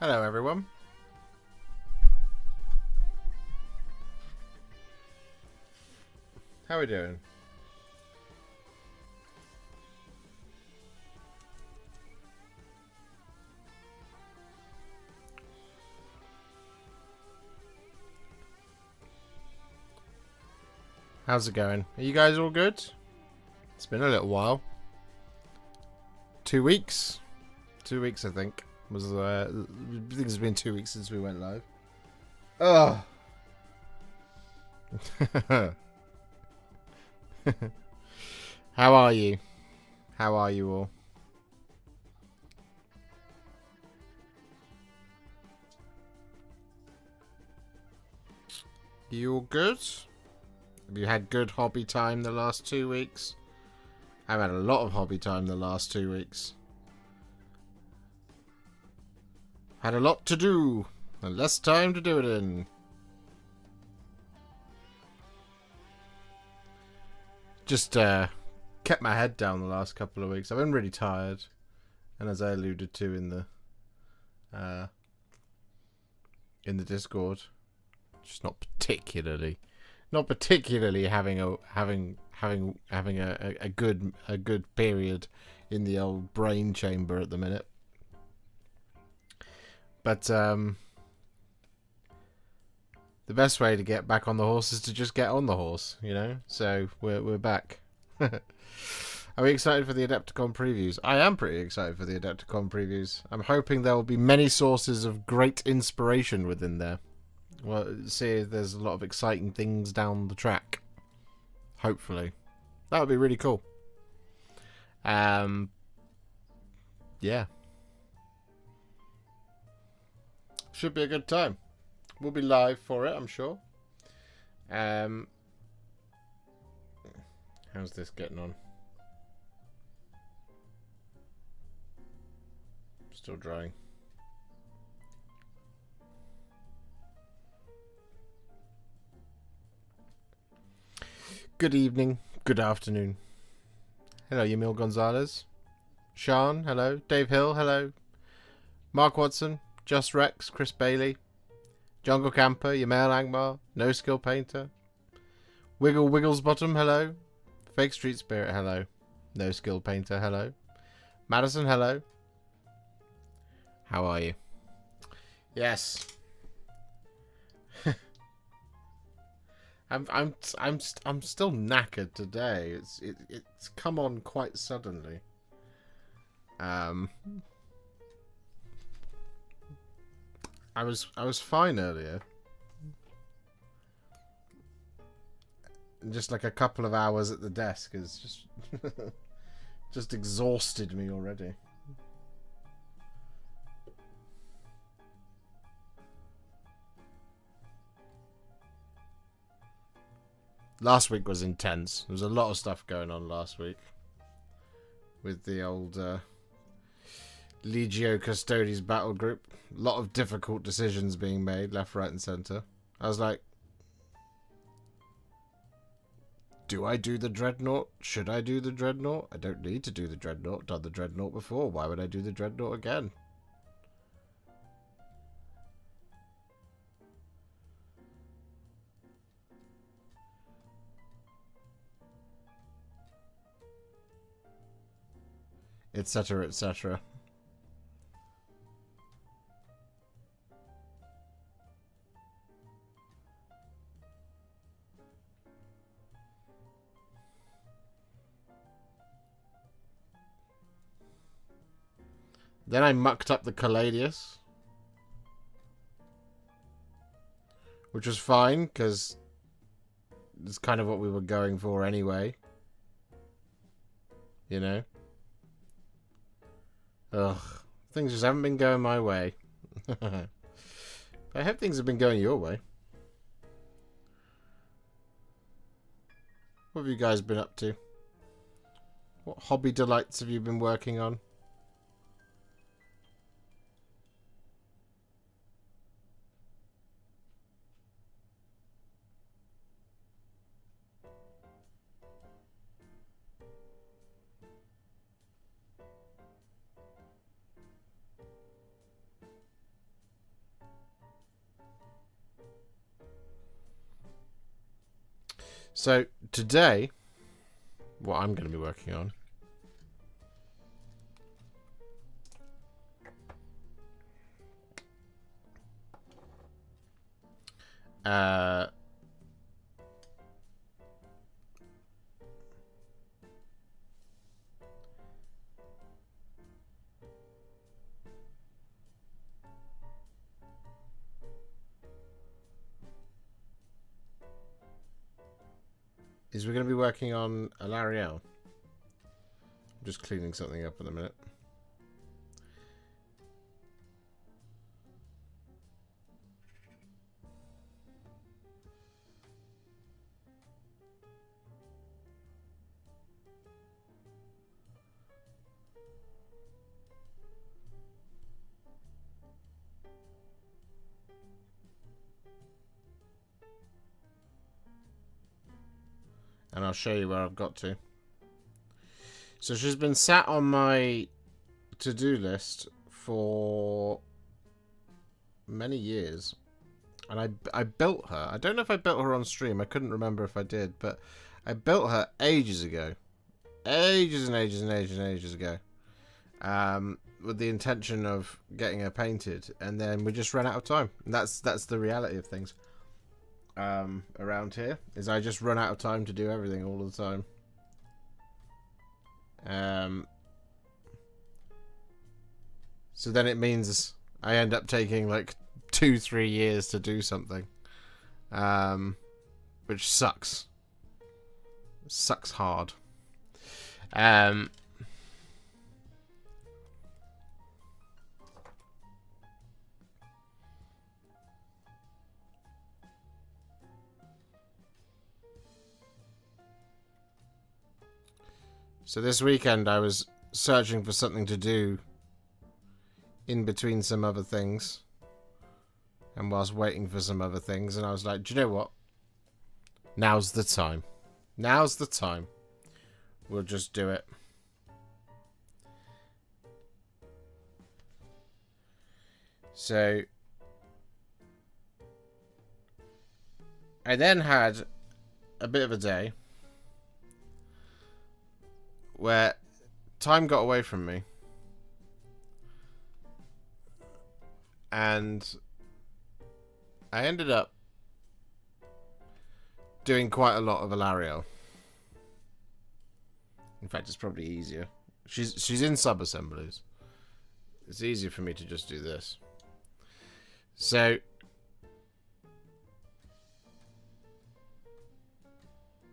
Hello, everyone. How are we doing? How's it going? Are you guys all good? It's been a little while. 2 weeks. 2 weeks, I think. I think it's been 2 weeks since we went live. Oh. How are you? How are you all? You all good? Have you had good hobby time the last 2 weeks? I've had a lot of hobby time the last 2 weeks. Had a lot to do, and less time to do it in. Just kept my head down the last couple of weeks. I've been really tired, and as I alluded to in the Discord, just not particularly having a good period in the old brain chamber at the minute. But the best way to get back on the horse is to just get on the horse, you know. So we're back. Are we excited for the Adepticon previews? I am pretty excited for the Adepticon previews. I'm hoping there will be many sources of great inspiration within there. Well, see, there's a lot of exciting things down the track. Hopefully, that would be really cool. Yeah, should be a good time. We'll be live for it, I'm sure. How's this getting on? Still drying. Good evening, good afternoon. Hello, Yamil Gonzalez. Sean, hello. Dave Hill, hello. Mark Watson, Just Rex, Chris Bailey. Jungle Camper, Yamel Angmar, No Skill Painter. Wiggles Bottom, hello. Fake Street Spirit, hello. No Skill Painter, hello. Madison, hello. How are you? Yes. I'm still knackered today. It's come on quite suddenly. I was fine earlier. Just like a couple of hours at the desk is just just exhausted me already. Last week was intense. There was a lot of stuff going on last week with the old Legio Custodes battle group. A lot of difficult decisions being made left, right, and centre. I was like, do I do the Dreadnought? Should I do the Dreadnought? I don't need to do the Dreadnought. Done the Dreadnought before. Why would I do the Dreadnought again? Etc. etc. Then I mucked up the Caladius, which was fine because it's kind of what we were going for anyway. You know? Ugh. Things just haven't been going my way. I hope things have been going your way. What have you guys been up to? What hobby delights have you been working on? So today, what I'm going to be working on is we're going to be working on Alarielle. I'm just cleaning something up in a minute. And I'll show you where I've got to. So she's been sat on my to-do list for many years. And I built her. I don't know if I built her on stream. I couldn't remember if I did. But I built her ages ago. Ages and ages and ages and ages ago. With the intention of getting her painted. And then we just ran out of time. And that's the reality of things. Around here is I just run out of time to do everything all the time. So then it means I end up taking like 2-3 years to do something, which sucks. Sucks hard. So this weekend I was searching for something to do in between some other things. And whilst waiting for some other things. And I was like, do you know what? Now's the time. Now's the time. We'll just do it. So I then had a bit of a day where time got away from me, and I ended up doing quite a lot of Alarielle. In fact, it's probably easier. She's in sub-assemblies. It's easier for me to just do this. So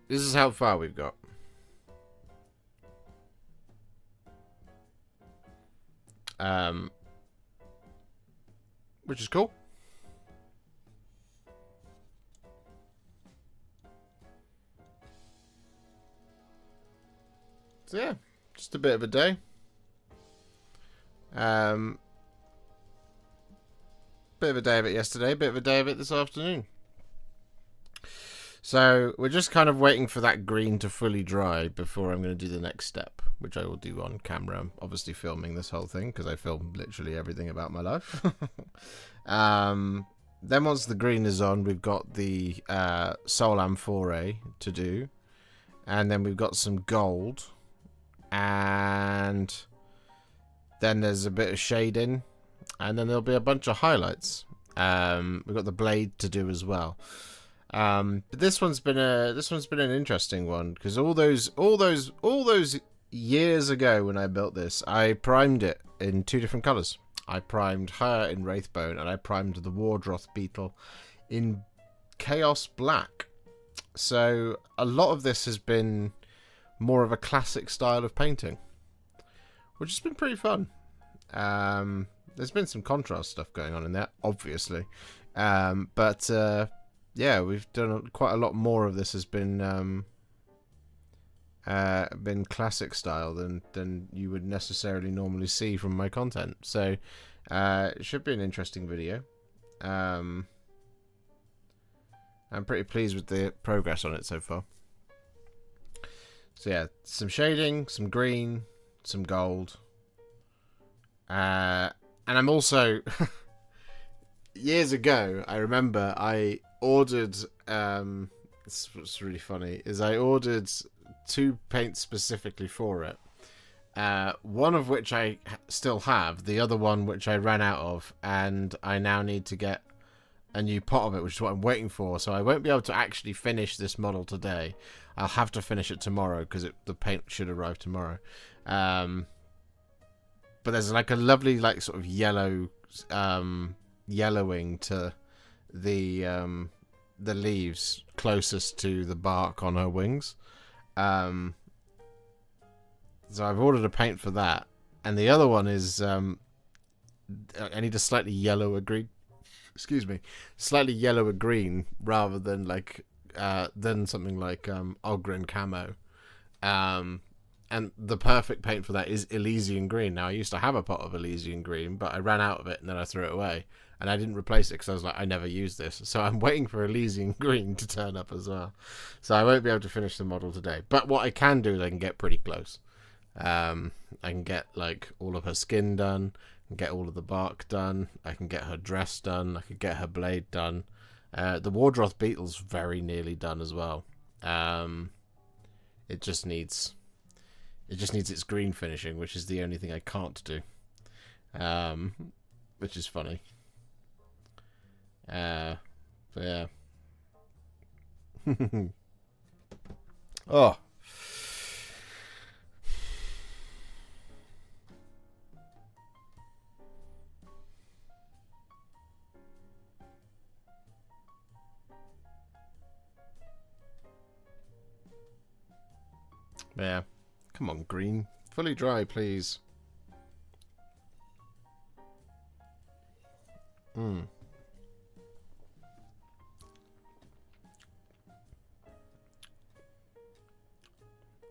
this is how far we've got. Which is cool. So yeah, just a bit of a day. Bit of a day of it yesterday, bit of a day of it this afternoon. So we're just kind of waiting for that green to fully dry before I'm going to do the next step, which I will do on camera. I'm obviously filming this whole thing because I film literally everything about my life. Then once the green is on, we've got the Soul Amphore to do. And then we've got some gold. And then there's a bit of shading. And then there'll be a bunch of highlights. We've got the blade to do as well. But this one's been an interesting one because all those years ago when I built this, I primed it in 2 different colours. I primed her in Wraithbone and I primed the Wardroth Beetle in Chaos Black. So a lot of this has been more of a classic style of painting, which has been pretty fun. There's been some contrast stuff going on in there, obviously, but yeah, we've done quite a lot more of this has been classic style than you would necessarily normally see from my content. So it should be an interesting video. I'm pretty pleased with the progress on it so far. So yeah, some shading, some green, some gold, and I'm also years ago I remember I ordered It's what's really funny is I ordered 2 paints specifically for it. One of which I still have, the other one which I ran out of, and I now need to get a new pot of it, which is what I'm waiting for. So I won't be able to actually finish this model today. I'll have to finish it tomorrow because the paint should arrive tomorrow. But there's like a lovely like sort of yellow, yellowing to the leaves closest to the bark on her wings. So I've ordered a paint for that, and the other one is I need a slightly yellower green. Excuse me, slightly yellower green rather than like than something like Ogren camo. And the perfect paint for that is Elysian green. Now I used to have a pot of Elysian green, but I ran out of it and then I threw it away, and I didn't replace it because I was like, I never use this. So I'm waiting for Elysian green to turn up as well. So I won't be able to finish the model today. But what I can do is I can get pretty close. I can get like all of her skin done, and get all of the bark done. I can get her dress done. I can get her blade done. The Wardroth Beetle's very nearly done as well. It just needs its green finishing, which is the only thing I can't do. Which is funny. But yeah. Oh. Yeah. Come on, green. Fully dry, please.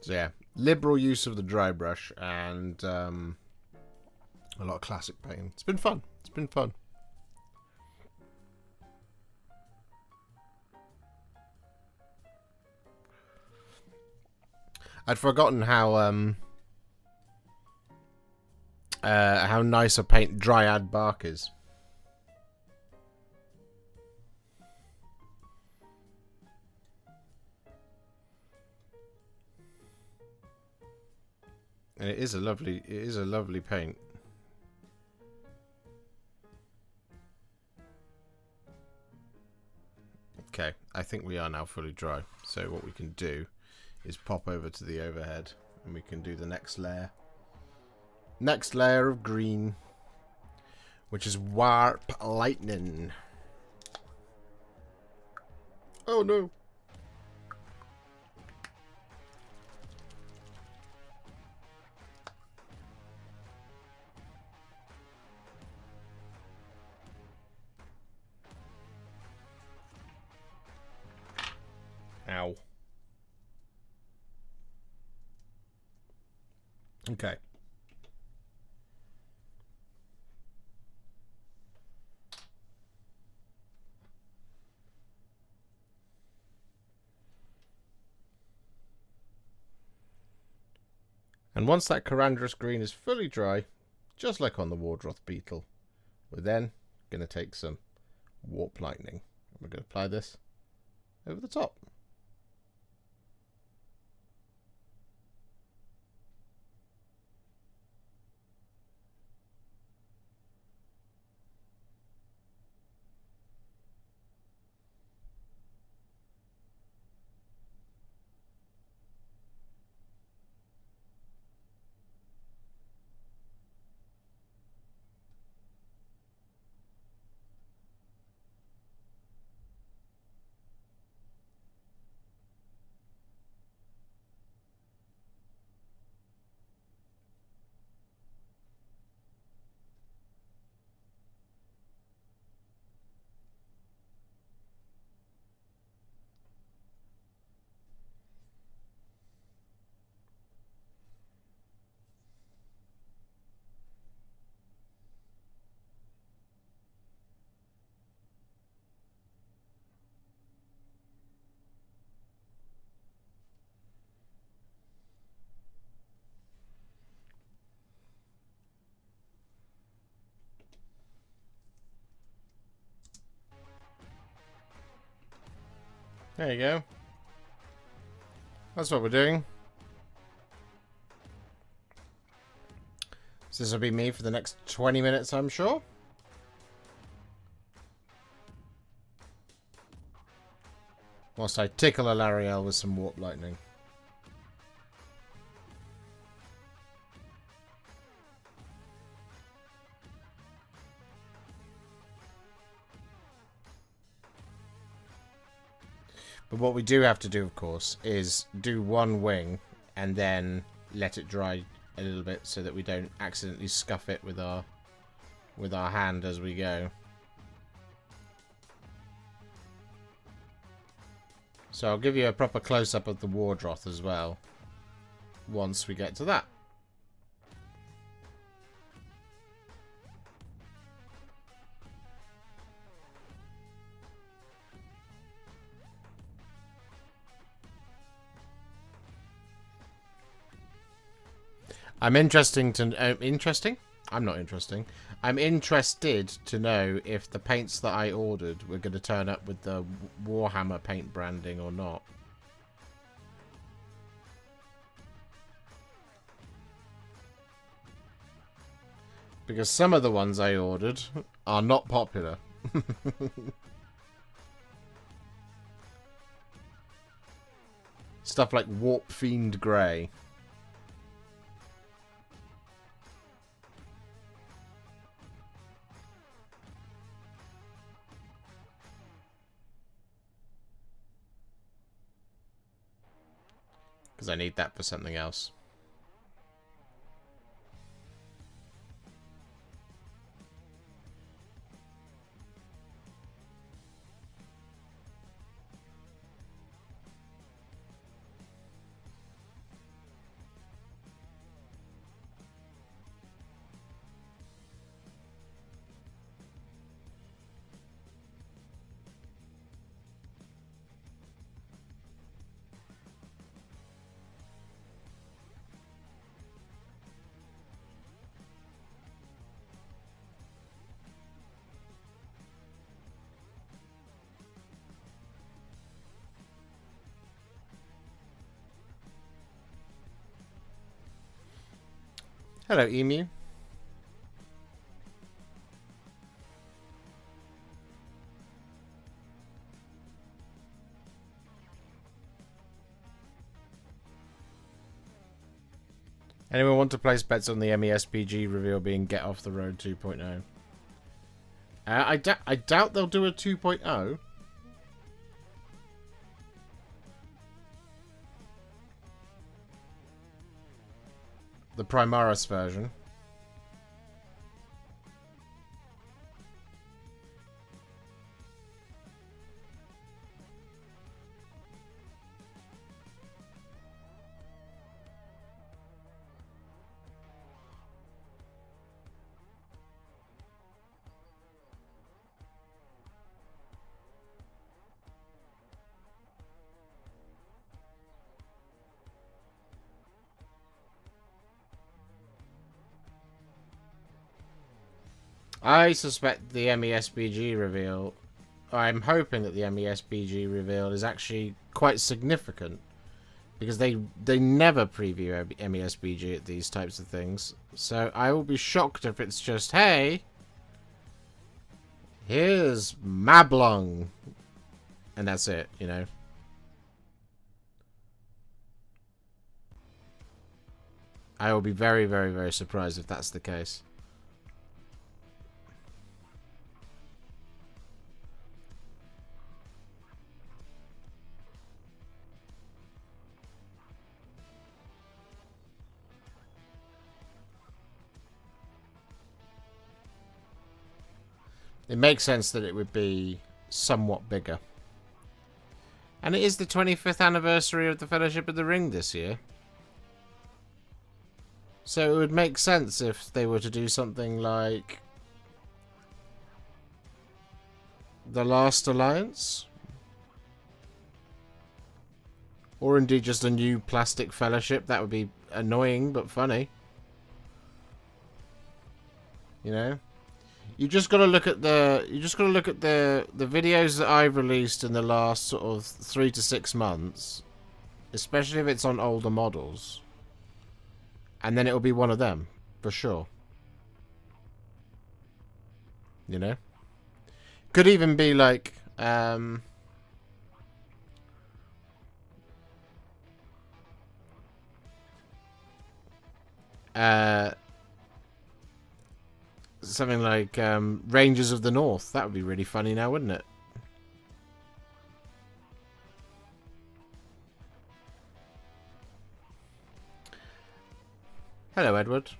So yeah, liberal use of the dry brush and a lot of classic paint. It's been fun. It's been fun. I'd forgotten how nice a paint dryad bark is. And it is a lovely paint. Okay, I think we are now fully dry. So what we can do is pop over to the overhead and we can do the next layer. Next layer of green, which is Warp Lightning. Oh no. Ow. Okay. And once that Corandrus green is fully dry, just like on the Wardroth Beetle, we're then going to take some Warp Lightning. And we're going to apply this over the top. There you go. That's what we're doing. So this will be me for the next 20 minutes, I'm sure. Whilst I tickle Alarielle with some warp lightning. But what we do have to do, of course, is do one wing and then let it dry a little bit so that we don't accidentally scuff it with our hand as we go. So I'll give you a proper close-up of the Wardroth as well once we get to that. I'm interested to know if the paints that I ordered were going to turn up with the Warhammer paint branding or not. Because some of the ones I ordered are not popular. Stuff like Warp Fiend Grey. Because I need that for something else. Hello, Emu. Anyone want to place bets on the MESPG reveal being Get Off the Road 2.0? I doubt they'll do a 2.0. The Primaris version. I suspect the MESBG reveal, I'm hoping that the MESBG reveal is actually quite significant. Because they never preview MESBG at these types of things. So I will be shocked if it's just, hey, here's Mablung. And that's it, you know. I will be very, very, very surprised if that's the case. It makes sense that it would be somewhat bigger. And it is the 25th anniversary of the Fellowship of the Ring this year. So it would make sense if they were to do something like The Last Alliance. Or indeed just a new plastic fellowship. That would be annoying but funny. You know? You just got to look at the videos that I've released in the last sort of 3 to 6 months, especially if it's on older models. And then it'll be one of them, for sure. You know? Could even be like, something like Rangers of the North. That would be really funny now, wouldn't it? Hello, Edward.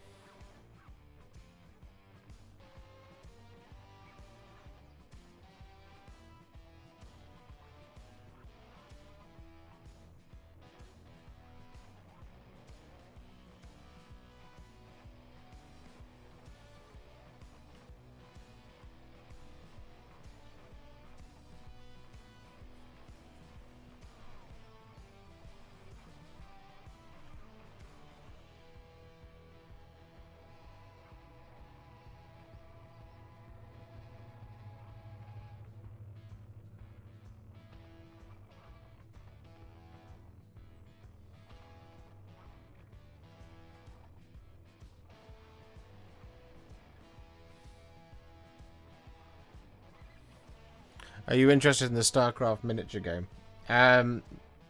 Are you interested in the StarCraft miniature game?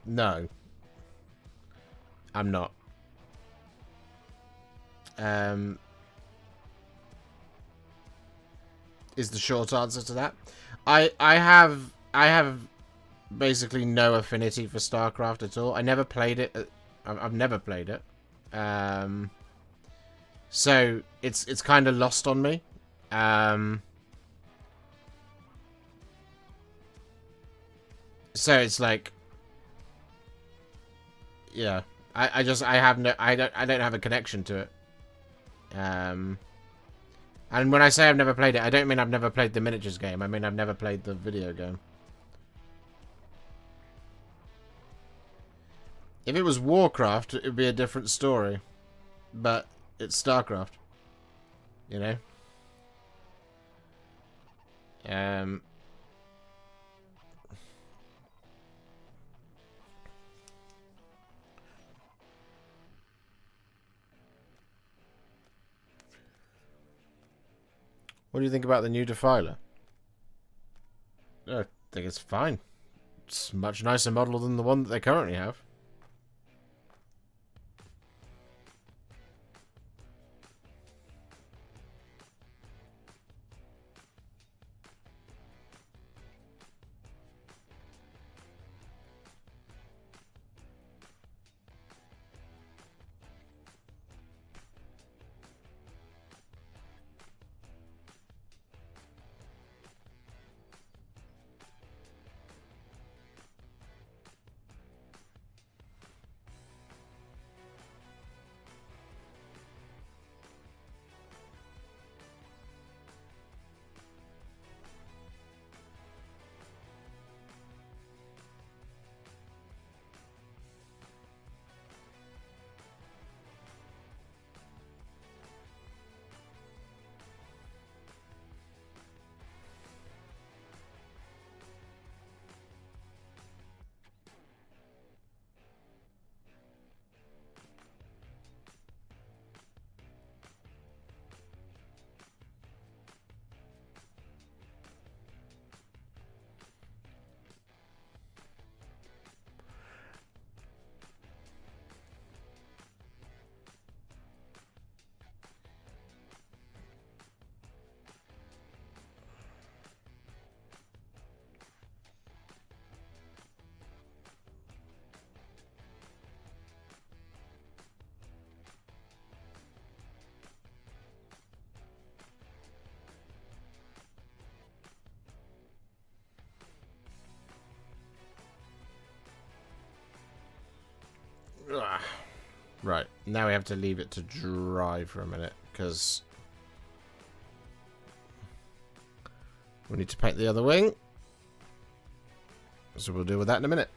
No. I'm not. Is the short answer to that. I have basically no affinity for StarCraft at all. I never played it. I've never played it. So it's kind of lost on me. So it's like, yeah, I don't have a connection to it. And when I say I've never played it, I don't mean I've never played the miniatures game. I mean I've never played the video game. If it was Warcraft, it would be a different story. But it's StarCraft. You know? What do you think about the new Defiler? I think it's fine. It's a much nicer model than the one that they currently have. Ugh. Right, now we have to leave it to dry for a minute, because we need to paint the other wing. So we'll deal with that in a minute.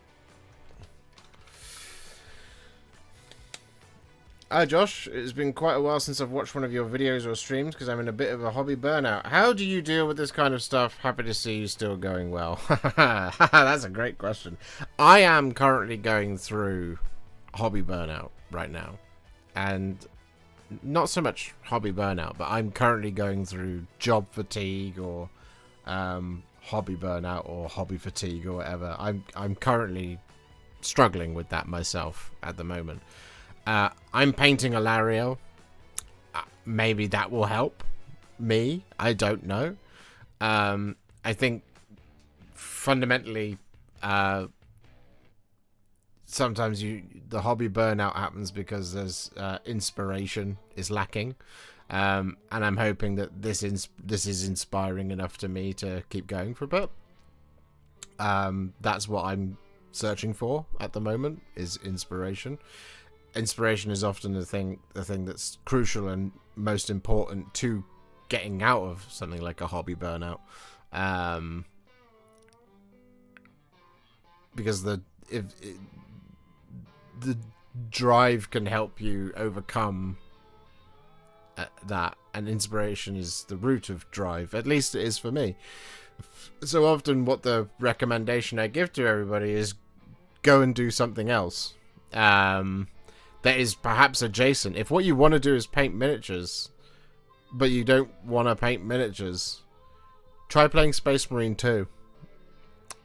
Hi Josh, it's been quite a while since I've watched one of your videos or streams because I'm in a bit of a hobby burnout. How do you deal with this kind of stuff? Happy to see you still going well. That's a great question. I am currently going through hobby burnout right now. And not so much hobby burnout, but I'm currently going through job fatigue or hobby burnout or hobby fatigue or whatever. I'm currently struggling with that myself at the moment. I'm painting Alarielle. Maybe that will help me. I don't know. I think fundamentally, sometimes the hobby burnout happens because there's inspiration is lacking, and I'm hoping that this is inspiring enough to me to keep going for a bit. That's what I'm searching for at the moment, is inspiration. Inspiration is often the thing that's crucial and most important to getting out of something like a hobby burnout, because the drive can help you overcome that, and inspiration is the root of drive. At least it is for me. So often, what the recommendation I give to everybody is go and do something else. That is perhaps adjacent. If what you want to do is paint miniatures, but you don't want to paint miniatures, try playing Space Marine 2.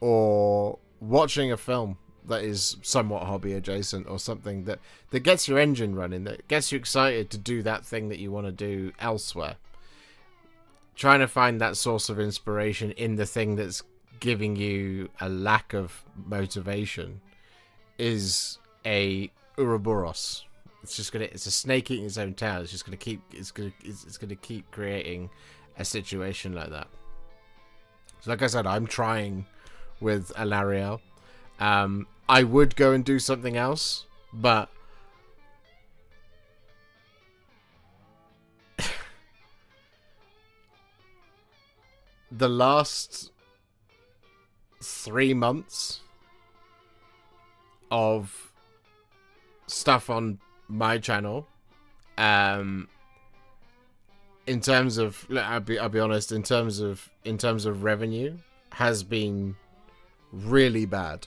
Or watching a film that is somewhat hobby adjacent, or something that gets your engine running, that gets you excited to do that thing that you want to do elsewhere. Trying to find that source of inspiration in the thing that's giving you a lack of motivation is a Ouroboros. It's a snake eating its own tail. It's gonna keep creating a situation like that. So like I said, I'm trying with Alarielle. I would go and do something else, but the last 3 months of stuff on my channel, in terms of, I'll be honest, in terms of revenue, has been really bad.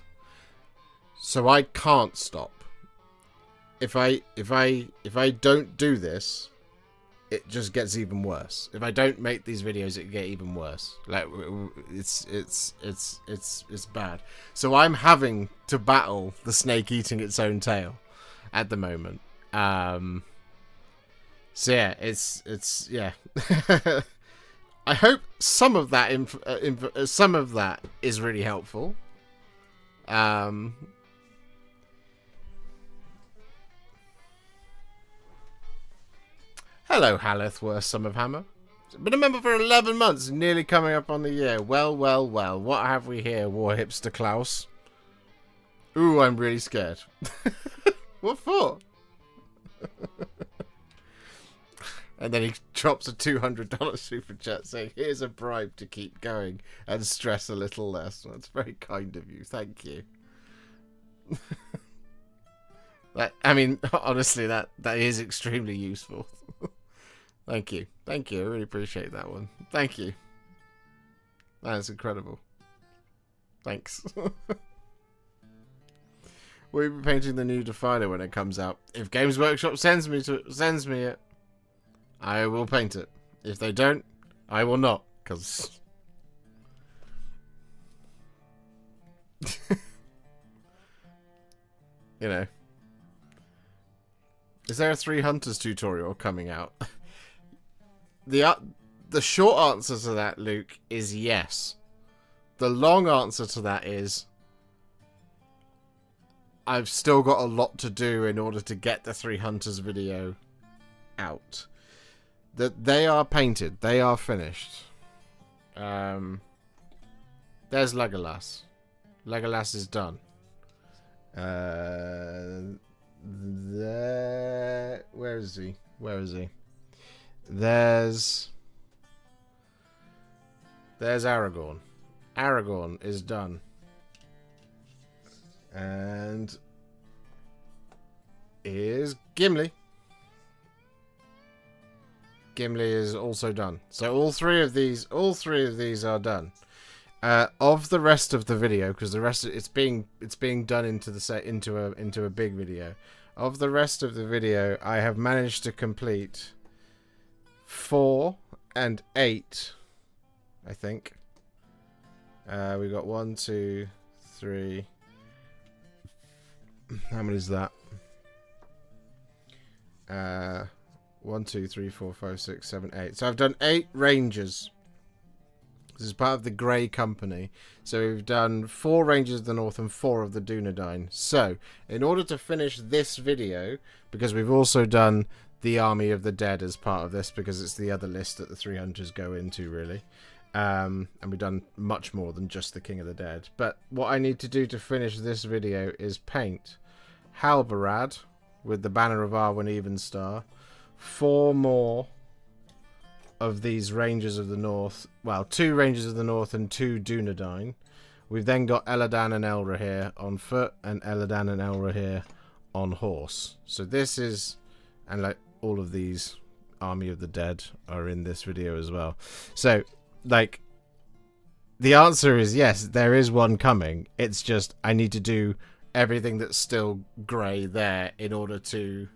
So I can't stop. If I don't do this, it just gets even worse. If I don't make these videos, it get even worse. Like, it's bad. So I'm having to battle the snake eating its own tail at the moment. So yeah, it's yeah. I hope some of that is really helpful. Hello, Halethworth, Son of Hammer. Been a member for 11 months, nearly coming up on the year. Well, well, well. What have we here, Warhipster Klaus? Ooh, I'm really scared. What for? And then he drops a $200 super chat saying, here's a bribe to keep going and stress a little less. That's very kind of you. Thank you. I mean, honestly, that is extremely useful. Thank you. Thank you. I really appreciate that one. Thank you. That is incredible. Thanks. We'll be painting the new Definer when it comes out. If Games Workshop sends me it, I will paint it. If they don't, I will not, because you know. Is there a 3 Hunters tutorial coming out? The short answer to that, Luke, is yes. The long answer to that is I've still got a lot to do in order to get the 3 Hunters video out. That they are painted, they are finished. There's Legolas. Legolas is done. Where is he? Where is he? There's Aragorn. Aragorn is done. And here's Gimli. Gimli is also done. So all three of these are done. Of the rest of the video, because the rest of, it's being done into a big video. Of the rest of the video, I have managed to complete 4 and 8, I think. We got 1, 2, 3. How many is that? 1, 2, 3, 4, 5, 6, 7, 8. So I've done 8 ranges. This is part of the Grey Company. So we've done 4 Rangers of the North and 4 of the Dunedain. So, in order to finish this video, because we've also done the Army of the Dead as part of this, because it's the other list that the 3 hunters go into, really. And we've done much more than just the King of the Dead. But what I need to do to finish this video is paint Halbarad with the Banner of Arwen Evenstar. 4 more of these Rangers of the North. Well, 2 Rangers of the North and 2 Dunedain. We've then got Eladan and Elrahir on foot and Eladan and Elrahir on horse. So this is, and like all of these Army of the Dead are in this video as well. So, like, the answer is yes, there is one coming. It's just I need to do everything that's still grey there in order to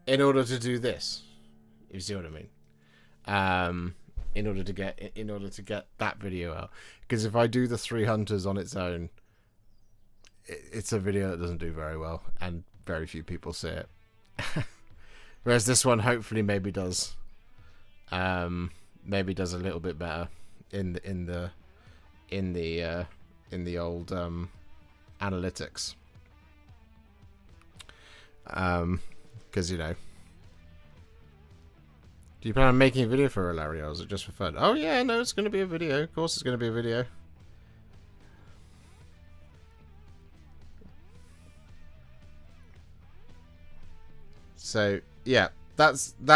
do this, if you see what I mean. In order to get that video out, because if I do the 3 hunters on its own, it's a video that doesn't do very well, and very few people see it. Whereas this one, hopefully, maybe does a little bit better in the old analytics. Because, you know, do you plan on making a video for Alarielle, or is it just for fun? Oh yeah, no, it's going to be a video. Of course it's going to be a video. So, yeah, that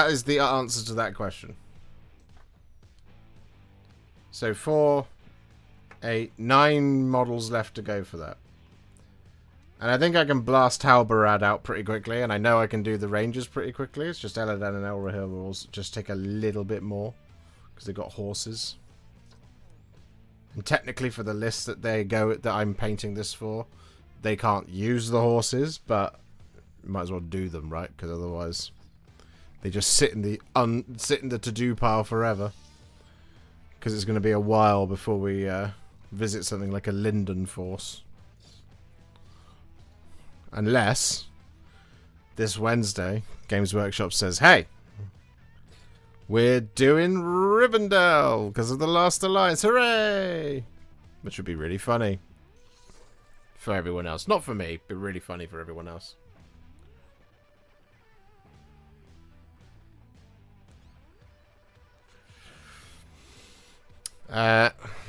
is the answer to that question. So 4, 8, 9 models left to go for that. And I think I can blast Halbarad out pretty quickly, and I know I can do the Rangers pretty quickly. It's just Eladan and Elrahir will also just take a little bit more, because they've got horses. And technically for the list that I'm painting this for, they can't use the horses, but might as well do them, right? Because otherwise they just sit in the to-do pile forever. Because it's going to be a while before we visit something like a Linden Force. Unless this Wednesday, Games Workshop says, hey, we're doing Rivendell because of the Last Alliance. Hooray! Which would be really funny for everyone else. Not for me, but really funny for everyone else.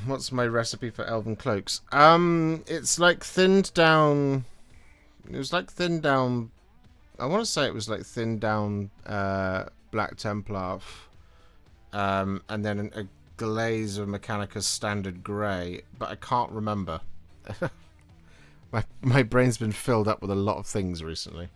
What's my recipe for Elven Cloaks? It's like thinned down... It was like thinned down... I want to say it was like thinned down Black Templar. And then a glaze of Mechanicus Standard Grey. But I can't remember. my brain's been filled up with a lot of things recently.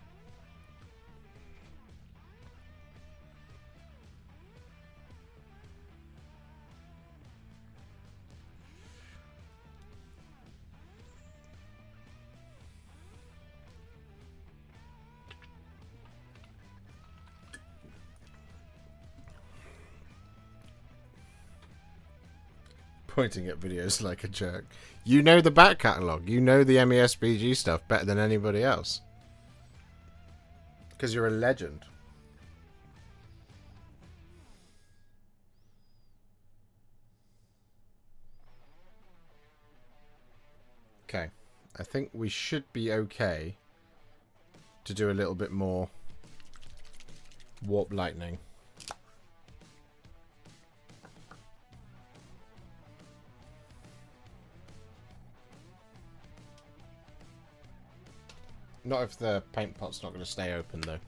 Pointing at videos like a jerk. You know the back catalogue. You know the MESBG stuff better than anybody else. Because you're a legend. Okay. I think we should be okay to do a little bit more warp lightning. Not if the paint pot's not going to stay open, though.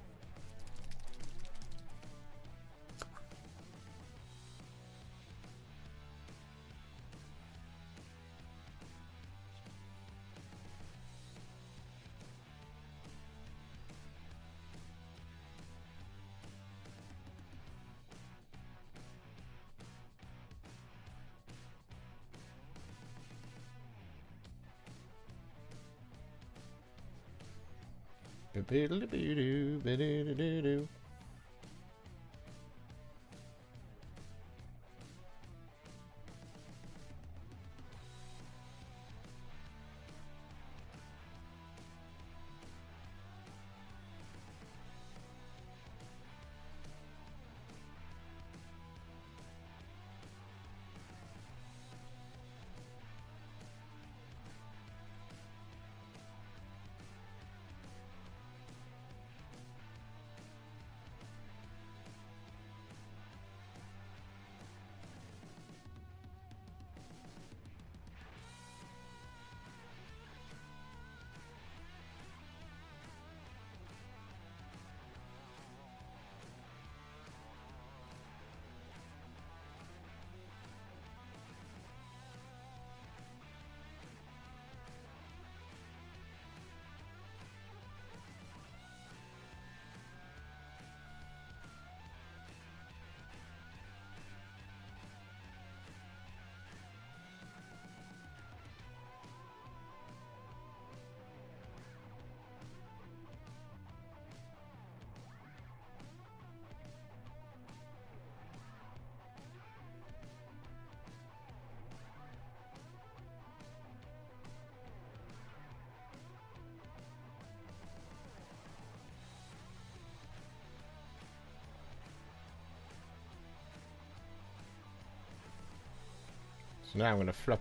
So now I'm going to flip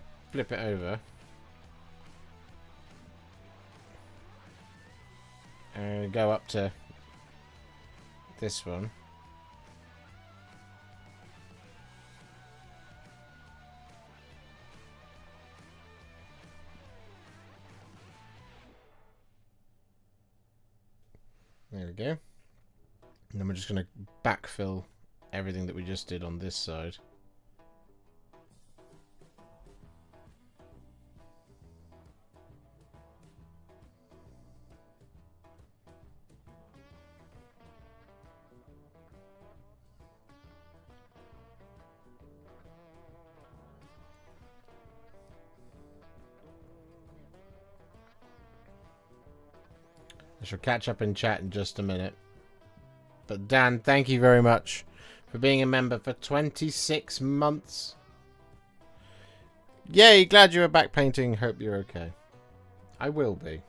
it over. And go up to this one. There we go. And then we're just going to backfill everything that we just did on this side. I shall catch up in chat in just a minute. But Dan, thank you very much for being a member for 26 months. Yay, glad you were back painting. Hope you're okay. I will be.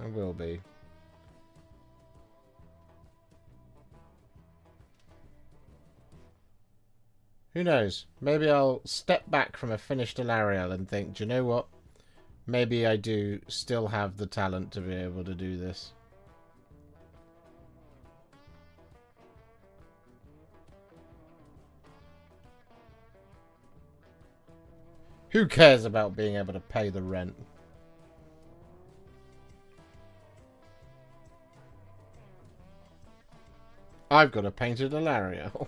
I will be. Who knows? Maybe I'll step back from a finished Alarielle and think, do you know what? Maybe I do still have the talent to be able to do this. Who cares about being able to pay the rent? I've got a painted Alarielle.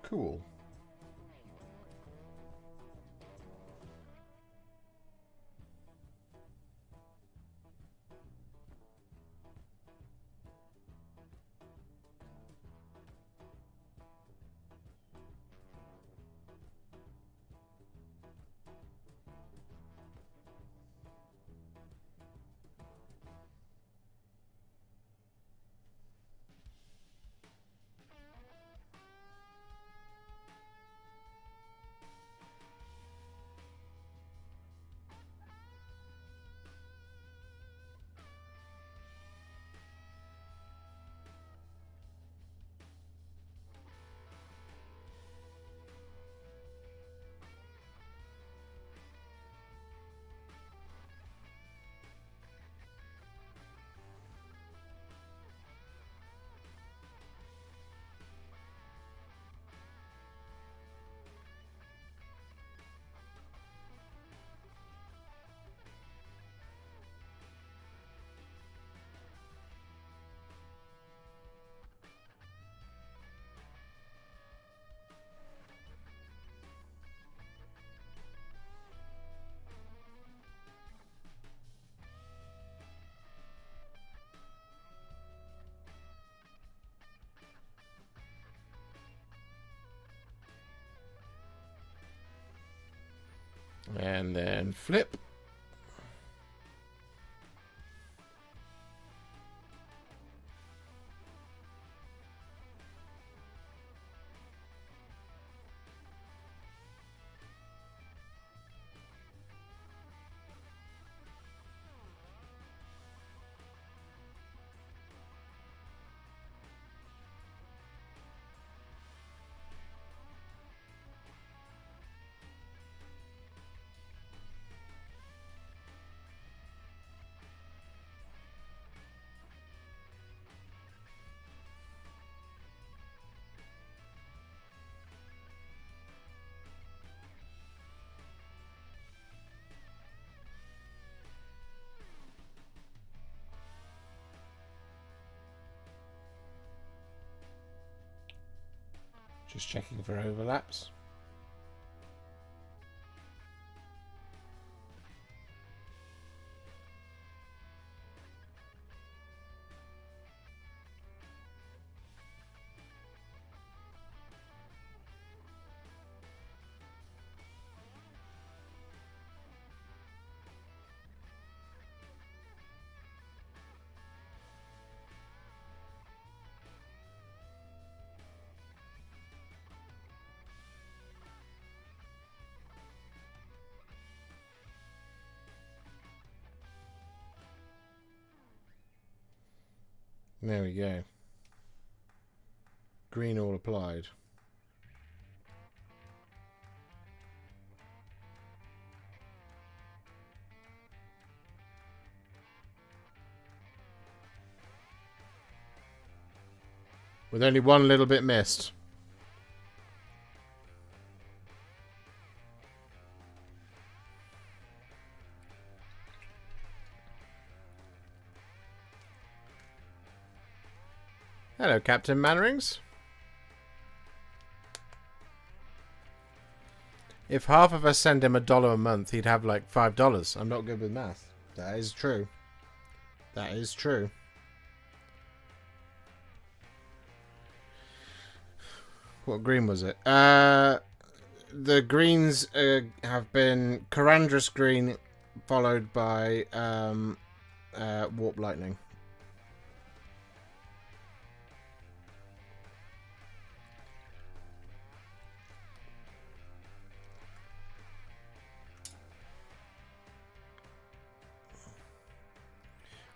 Cool. And then flip. Just checking for overlaps. There we go. Green all applied. With only one little bit missed. Hello, Captain Mannerings. If half of us send him $1 a month, he'd have like $5. I'm not good with math. That is true. That is true. What green was it? The greens have been Corandrus green, followed by Warp Lightning.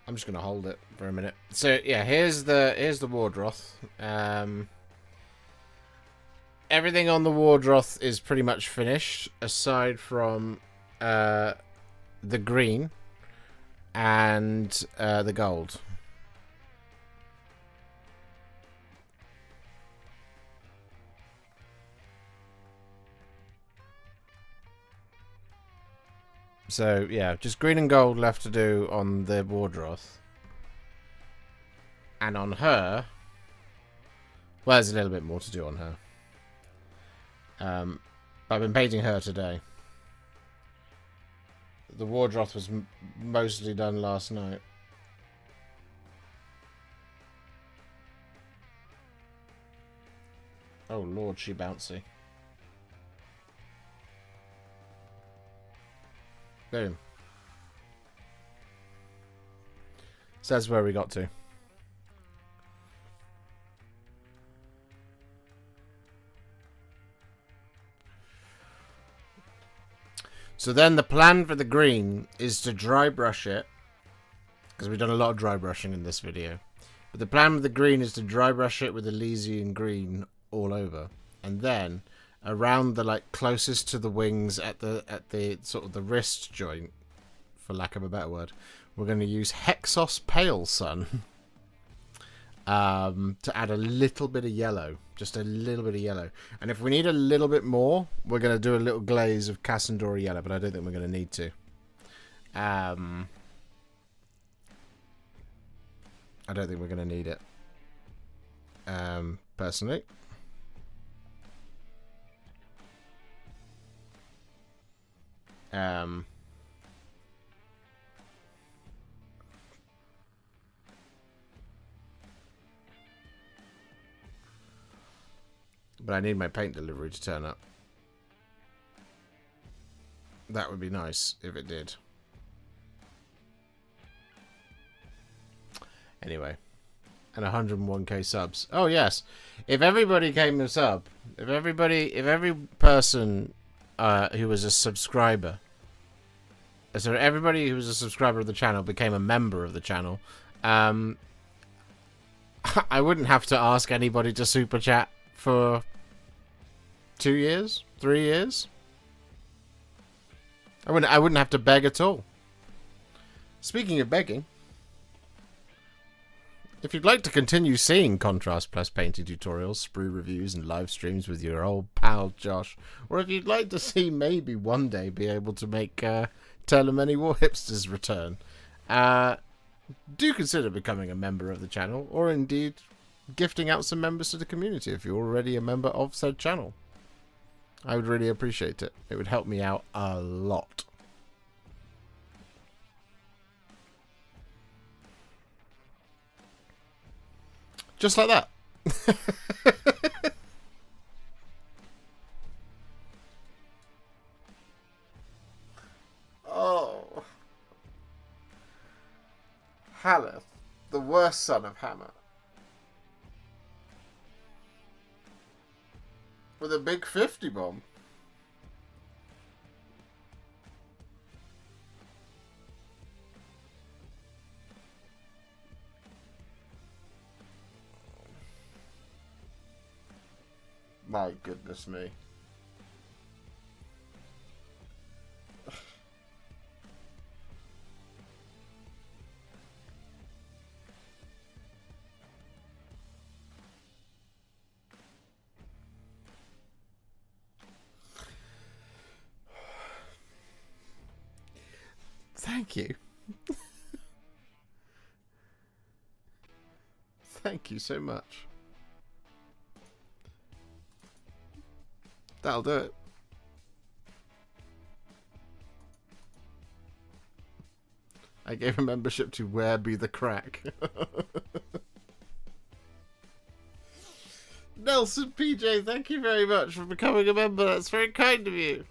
I'm just gonna hold it for a minute. So yeah, here's the Wardroth. Everything on the Wardroth is pretty much finished, aside from the green and the gold. So yeah, just green and gold left to do on the Wardroth. And on her, well, there's a little bit more to do on her. I've been painting her today. The Wardroth was mostly done last night. Oh lord, she bouncy. Boom. So that's where we got to. So then the plan for the green is to dry brush it, because we've done a lot of dry brushing in this video. But the plan with the green is to dry brush it with Elysian green all over, and then around the closest to the wings at the sort of the wrist joint, for lack of a better word, we're going to use Hexos Pale Sun to add a little bit of yellow. Just a little bit of yellow. And if we need a little bit more, we're going to do a little glaze of Cassandora yellow, but I don't think we're going to need to. I don't think we're going to need it. Personally. But I need my paint delivery to turn up. That would be nice if it did. Anyway. And 101k subs. Oh, yes. If everybody came a sub, if every person who was a subscriber, so everybody who was a subscriber of the channel became a member of the channel, I wouldn't have to ask anybody to super chat for 2 years, 3 years. I wouldn't have to beg at all. Speaking of begging, if you'd like to continue seeing Contrast Plus painting tutorials, sprue reviews, and live streams with your old pal Josh, or if you'd like to see maybe one day be able to make Tale of Many Warhipsters return, do consider becoming a member of the channel, or indeed gifting out some members to the community if you're already a member of said channel. I would really appreciate it. It would help me out a lot. Just like that. Oh. Haleth, the worst son of Hammer. With a big 50 bomb. My goodness me. Thank you. Thank you so much. That'll do it. I gave a membership to Where Be the Crack. Nelson PJ, thank you very much for becoming a member. That's very kind of you.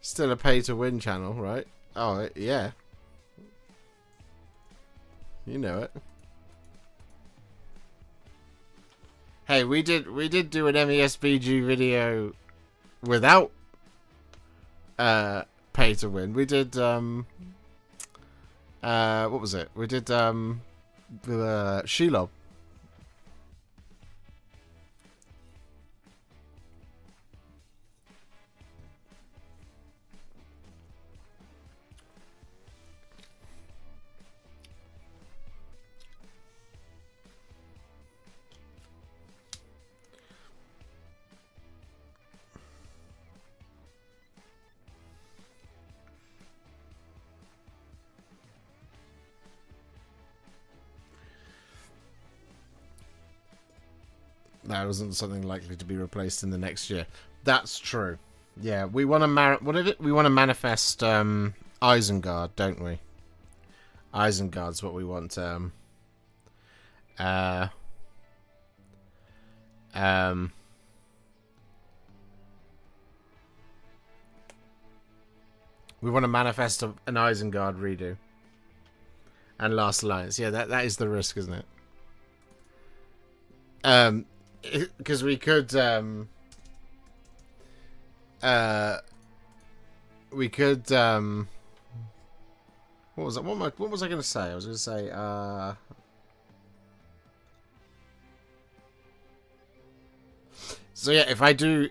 Still a pay-to-win channel, right? Oh, yeah. You know it. Hey, we did do an MESBG video without pay to win. We did what was it? We did Shelob. That wasn't something likely to be replaced in the next year. That's true. Yeah, we want to we want to manifest Isengard, don't we? Isengard's what we want. We want to manifest an Isengard redo. And Last Alliance. Yeah, that is the risk, isn't it? Because we could what was it? What was I going to say? I was going to say so yeah, if I do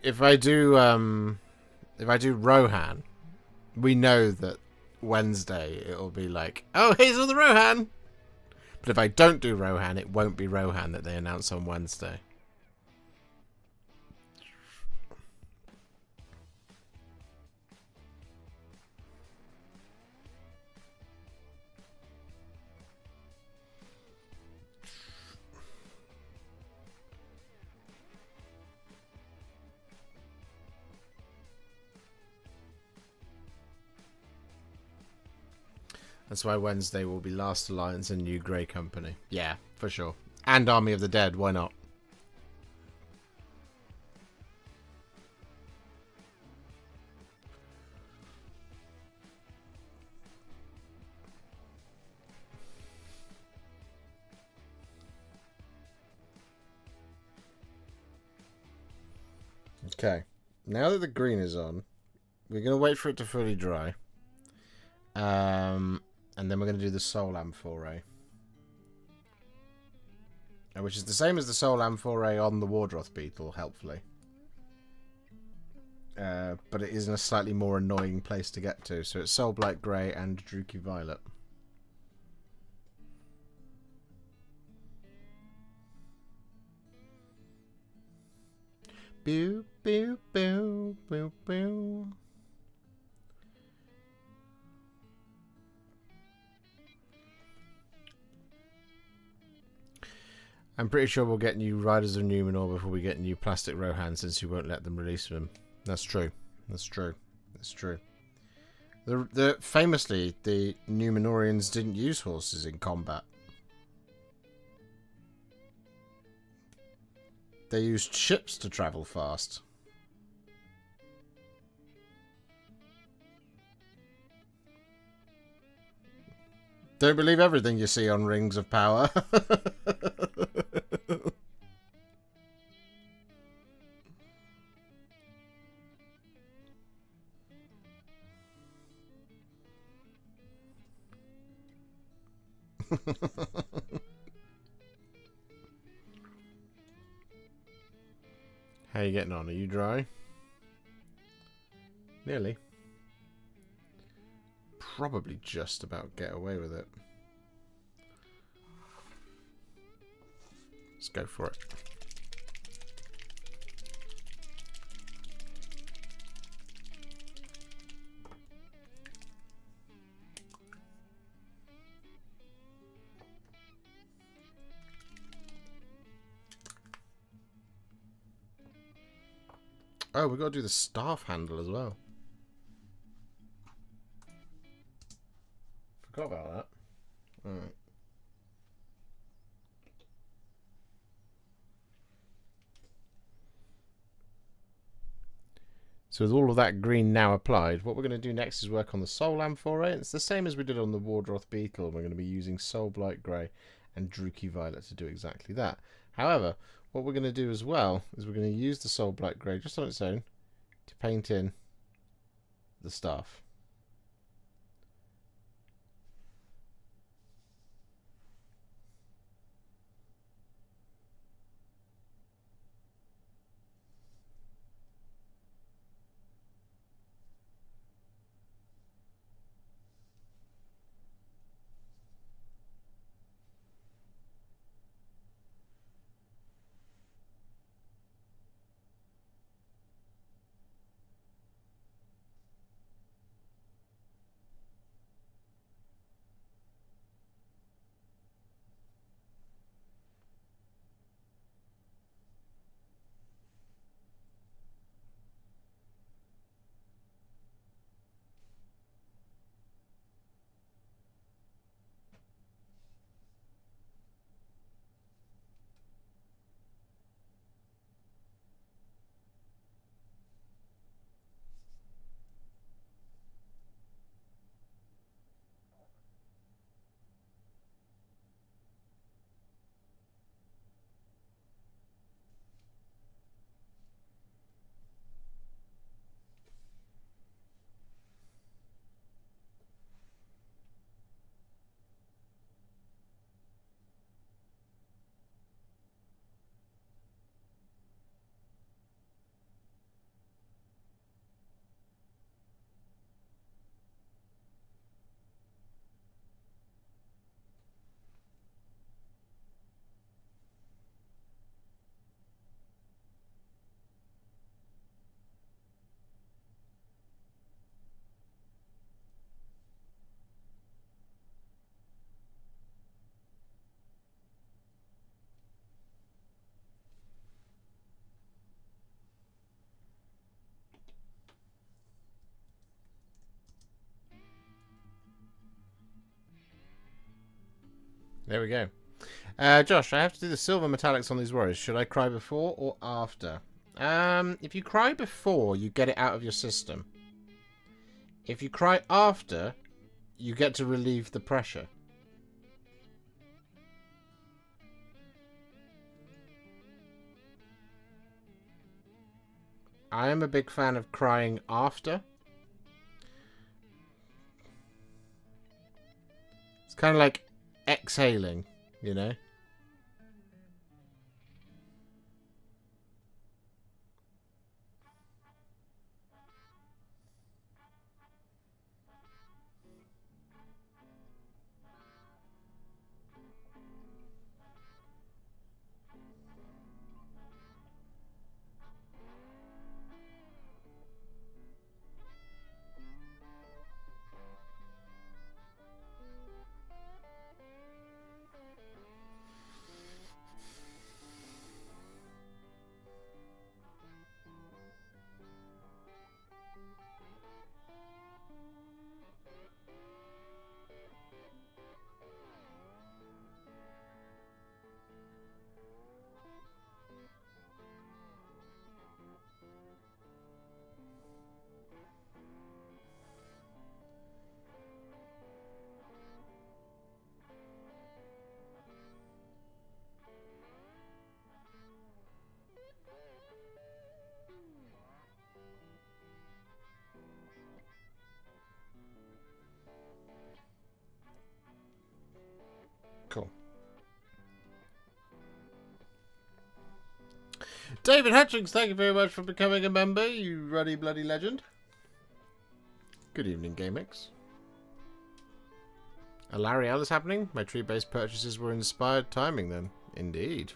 Rohan, we know that Wednesday it'll be like, oh, here's all the Rohan. But if I don't do Rohan, it won't be Rohan that they announce on Wednesday. That's why Wednesday will be Last Alliance and New Grey Company. Yeah, for sure. And Army of the Dead, why not? Okay. Now that the green is on, we're going to wait for it to fully dry. And then we're going to do the Soul Amphorae. Which is the same as the Soul Amphorae on the Wardroth Beetle, helpfully. But it is in a slightly more annoying place to get to. So it's Soulblight Grey and Druchii Violet. Boo, boo, boo, boo, boo. I'm pretty sure we'll get new Riders of Numenor before we get new Plastic Rohan, since you won't let them release them. That's true. That's true. That's true. Famously, the Numenorians didn't use horses in combat. They used ships to travel fast. Don't believe everything you see on Rings of Power. How you getting on? Are you dry? Nearly. Probably just about get away with it. Let's go for it. Oh, we've got to do the staff handle as well. Forgot about that. Alright. So with all of that green now applied, what we're going to do next is work on the Soul Amphorae. It's the same as we did on the Wardroth Beetle. We're going to be using Soulblight Grey and Druchii Violet to do exactly that. However, what we're going to do as well is we're going to use the Soulblight Grey just on its own to paint in the staff. There we go. Josh, I have to do the silver metallics on these warriors. Should I cry before or after? If you cry before, you get it out of your system. If you cry after, you get to relieve the pressure. I am a big fan of crying after. It's kind of like exhaling, you know? Cool. David Hutchings, thank you very much for becoming a member, you ruddy bloody legend. Good evening, GameX. Alarielle is happening. My tree-based purchases were inspired timing then. Indeed.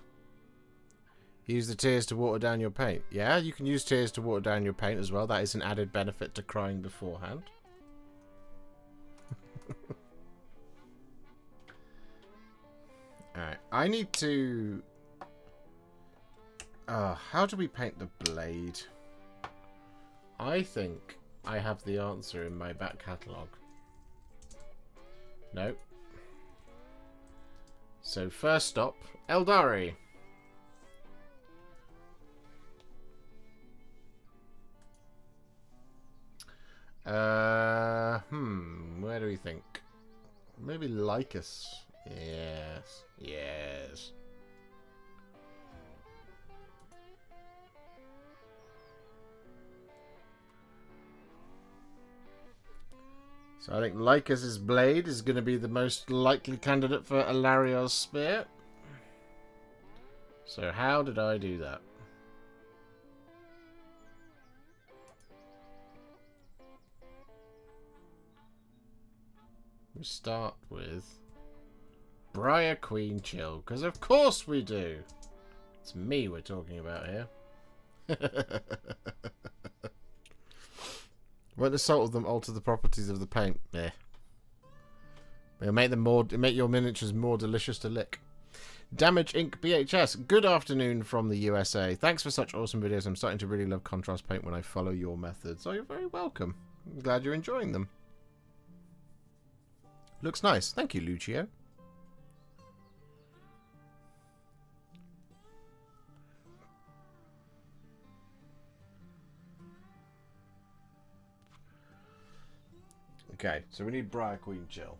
Use the tears to water down your paint. Yeah, you can use tears to water down your paint as well. That is an added benefit to crying beforehand. Alright, I need to... how do we paint the blade? I think I have the answer in my back catalogue. No. So first stop, Eldari. Where do we think? Maybe Lycus. Yes. Yes. So I think Lycus's blade is going to be the most likely candidate for Alarielle's spear. So how did I do that? We start with Briar Queen Chill, because of course we do. It's me we're talking about here. Won't the salt of them alter the properties of the paint? Yeah. It'll make your miniatures more delicious to lick. Damage Inc. BHS. Good afternoon from the USA. Thanks for such awesome videos. I'm starting to really love contrast paint when I follow your methods. Oh, you're very welcome. I'm glad you're enjoying them. Looks nice. Thank you, Lucio. Okay, so we need Briar Queen Chill.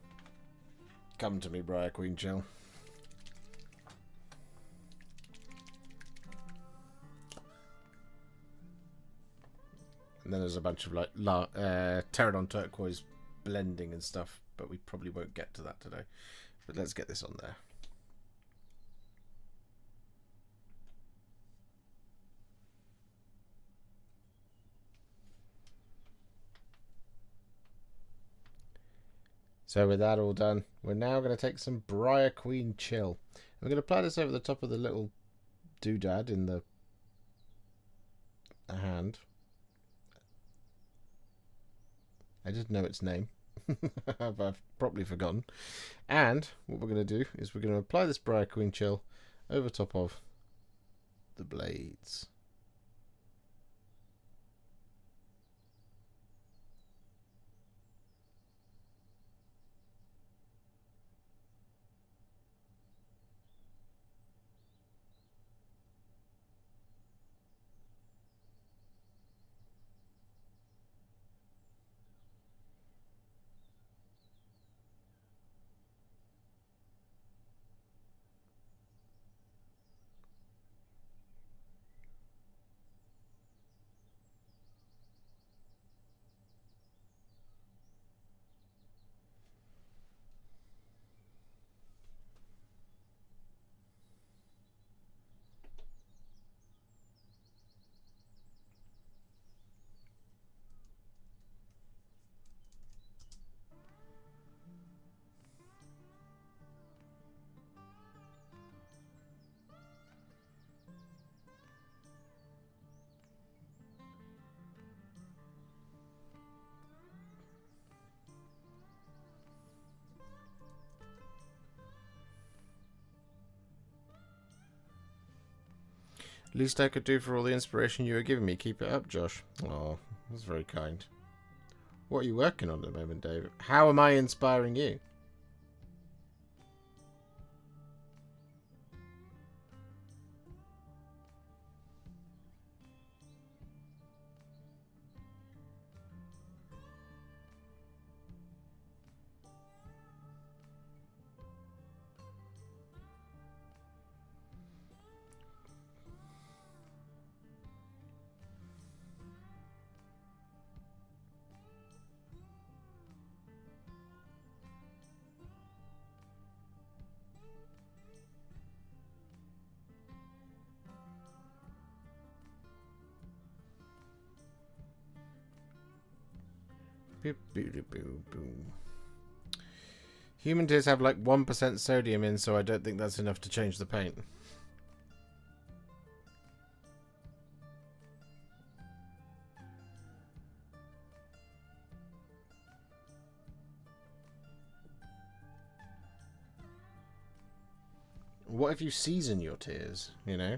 Come to me, Briar Queen Chill. And then there's a bunch of like Pterodon turquoise blending and stuff, but we probably won't get to that today. But let's get this on there. So with that all done, we're now going to take some Briar Queen Chill. We're going to apply this over the top of the little doodad in the hand. I didn't know its name, but I've probably forgotten. And what we're going to do is we're going to apply this Briar Queen Chill over top of the blades. Least I could do for all the inspiration you were giving me. Keep it up, Josh. Oh, that's very kind. What are you working on at the moment, Dave? How am I inspiring you? Human tears have like 1% sodium in, so I don't think that's enough to change the paint. What if you season your tears, you know?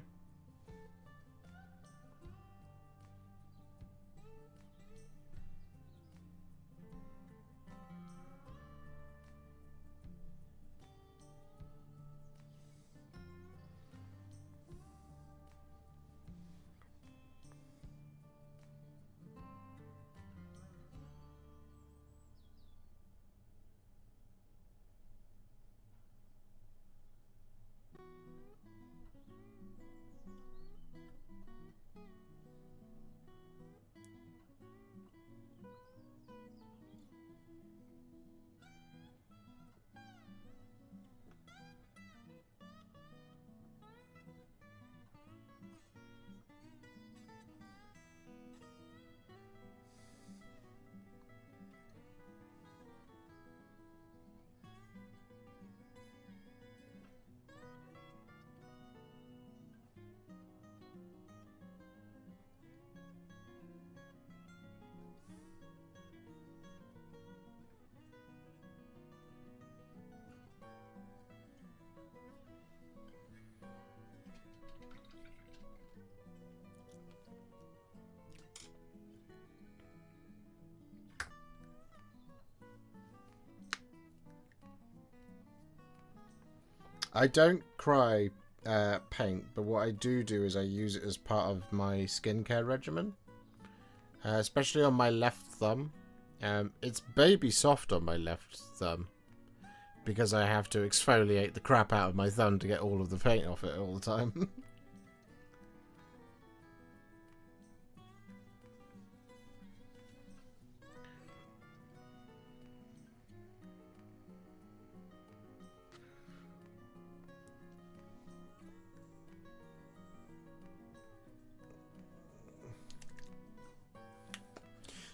I don't cry paint, but what I do is I use it as part of my skincare regimen, especially on my left thumb. It's baby soft on my left thumb because I have to exfoliate the crap out of my thumb to get all of the paint off it all the time.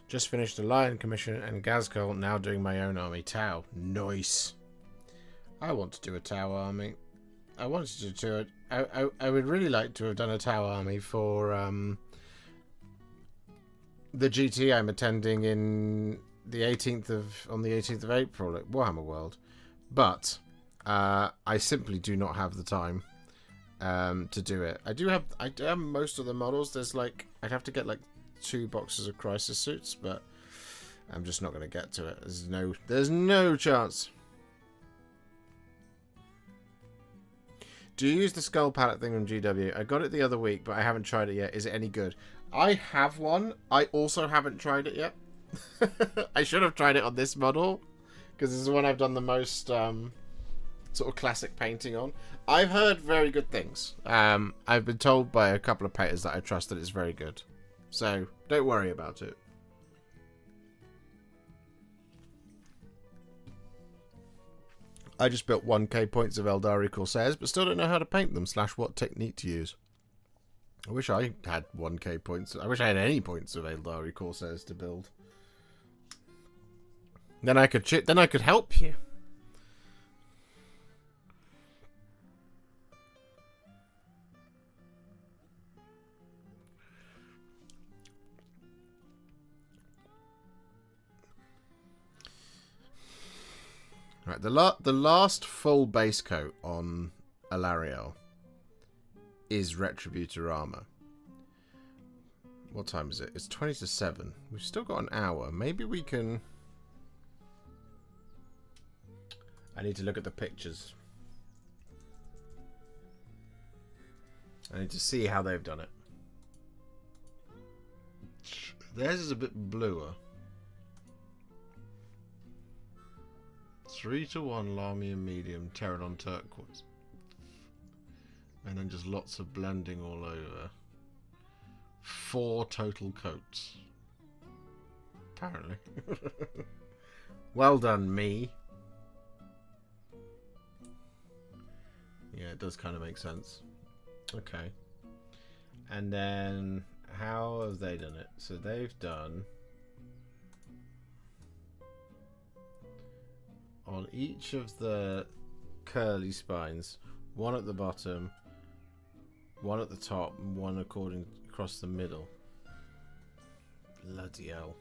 Just finished a Lion commission and Gazcol, now doing my own army. Tau. Nice. I want to do a Tau army. I wanted to do it. I would really like to have done a Tau army for the GT I'm attending on the 18th of April at Warhammer World. But I simply do not have the time to do it. I do have most of the models. There's like I'd have to get like 2 boxes of crisis suits, but I'm just not going to get to it. There's no chance. Do you use the skull palette thing from GW? I got it the other week, but I haven't tried it yet. Is it any good? I have one. I also haven't tried it yet. I should have tried it on this model, because this is the one I've done the most sort of classic painting on. I've heard very good things. I've been told by a couple of painters that I trust that it's very good. So, don't worry about it. I just built 1k points of Eldari Corsairs, but still don't know how to paint them / what technique to use. I wish I had 1k points. I wish I had any points of Eldari Corsairs to build. Then I could help you. Right, the last full base coat on Alarielle is Retributor armor. What time is it? It's 20 to 7. We've still got an hour. Maybe we can... I need to look at the pictures. I need to see how they've done it. Theirs is a bit bluer. 3 to 1 Lamian medium, Pterodon turquoise. And then just lots of blending all over. 4 total coats. Apparently. Well done, me. Yeah, it does kind of make sense. Okay. And then, how have they done it? So they've done... on each of the curly spines, one at the bottom, one at the top, and one across the middle. Bloody hell.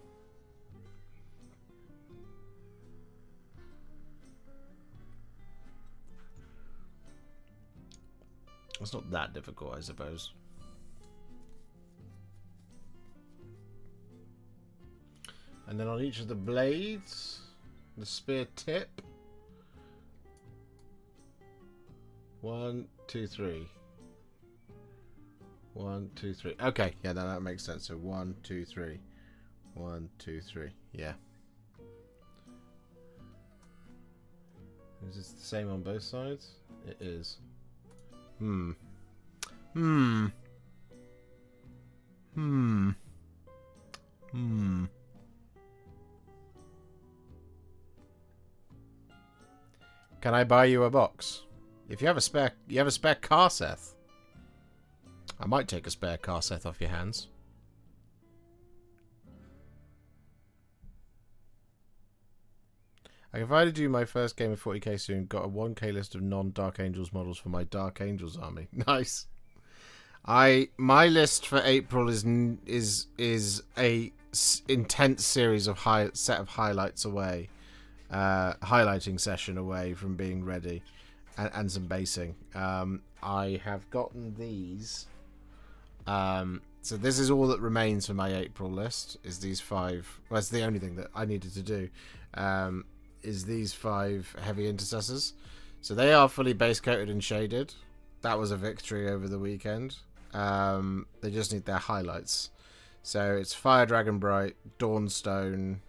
It's not that difficult, I suppose. And then on each of the blades, the spear tip. 1, 2, 3. 1, 2, 3. Okay, yeah, that makes sense. So 1, 2, 3. 1, 2, 3. Yeah. Is this the same on both sides? It is. Can I buy you a box? If you have a spare Karseth. I might take a spare Karseth off your hands. Like if I had to do my first game of 40k soon, got a 1k list of non-Dark Angels models for my Dark Angels army. Nice. My list for April is a intense series of set of highlights away, highlighting session away from being ready, and some basing. I have gotten these. So this is all that remains for my April list. Is these 5? Well, that's the only thing that I needed to do. Is these 5 heavy intercessors. So they are fully base coated and shaded. That was a victory over the weekend. They just need their highlights. So it's Fire Dragon Bright, Dawnstone,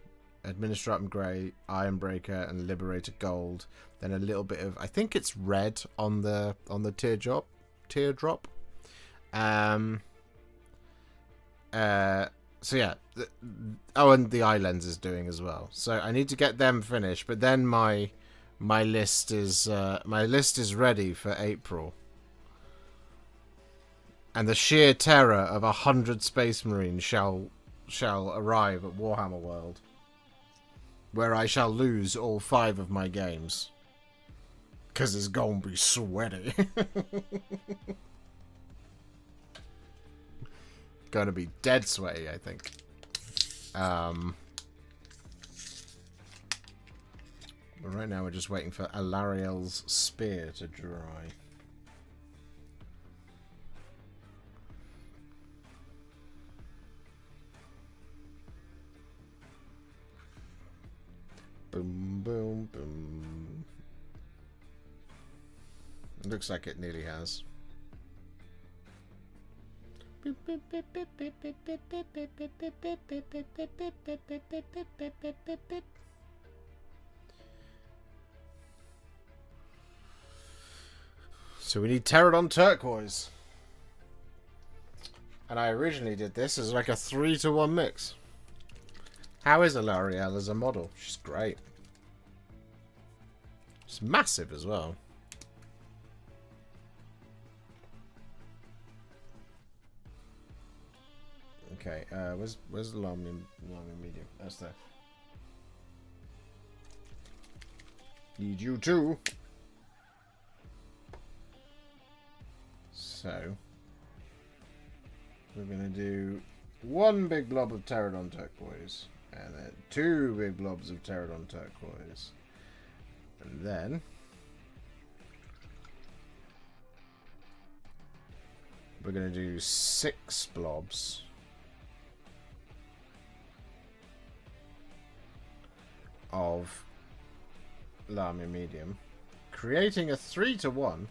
Administratum Grey, Ironbreaker, and Liberator Gold. Then a little bit of, I think it's red on the teardrop. So yeah, and the eye lens is doing as well. So I need to get them finished, but then my list is ready for April. And the sheer terror of 100 Space Marines shall arrive at Warhammer World, where I shall lose all 5 of my games, cause it's gonna be sweaty. Gonna be dead sweaty, I think. But right now we're just waiting for Alarielle's spear to dry. Boom, boom, boom. It looks like it nearly has. So we need Pterodon turquoise. And I originally did this as like a 3 to 1 mix. How is Alarielle as a model? She's great. She's massive as well. Okay, where's the Lamian medium? That's there. Need you too. So we're gonna do 1 big blob of Pterodon turquoise, and then 2 big blobs of Pterodon turquoise, and then we're going to do 6 blobs of Lamia medium, creating a 3-to-1,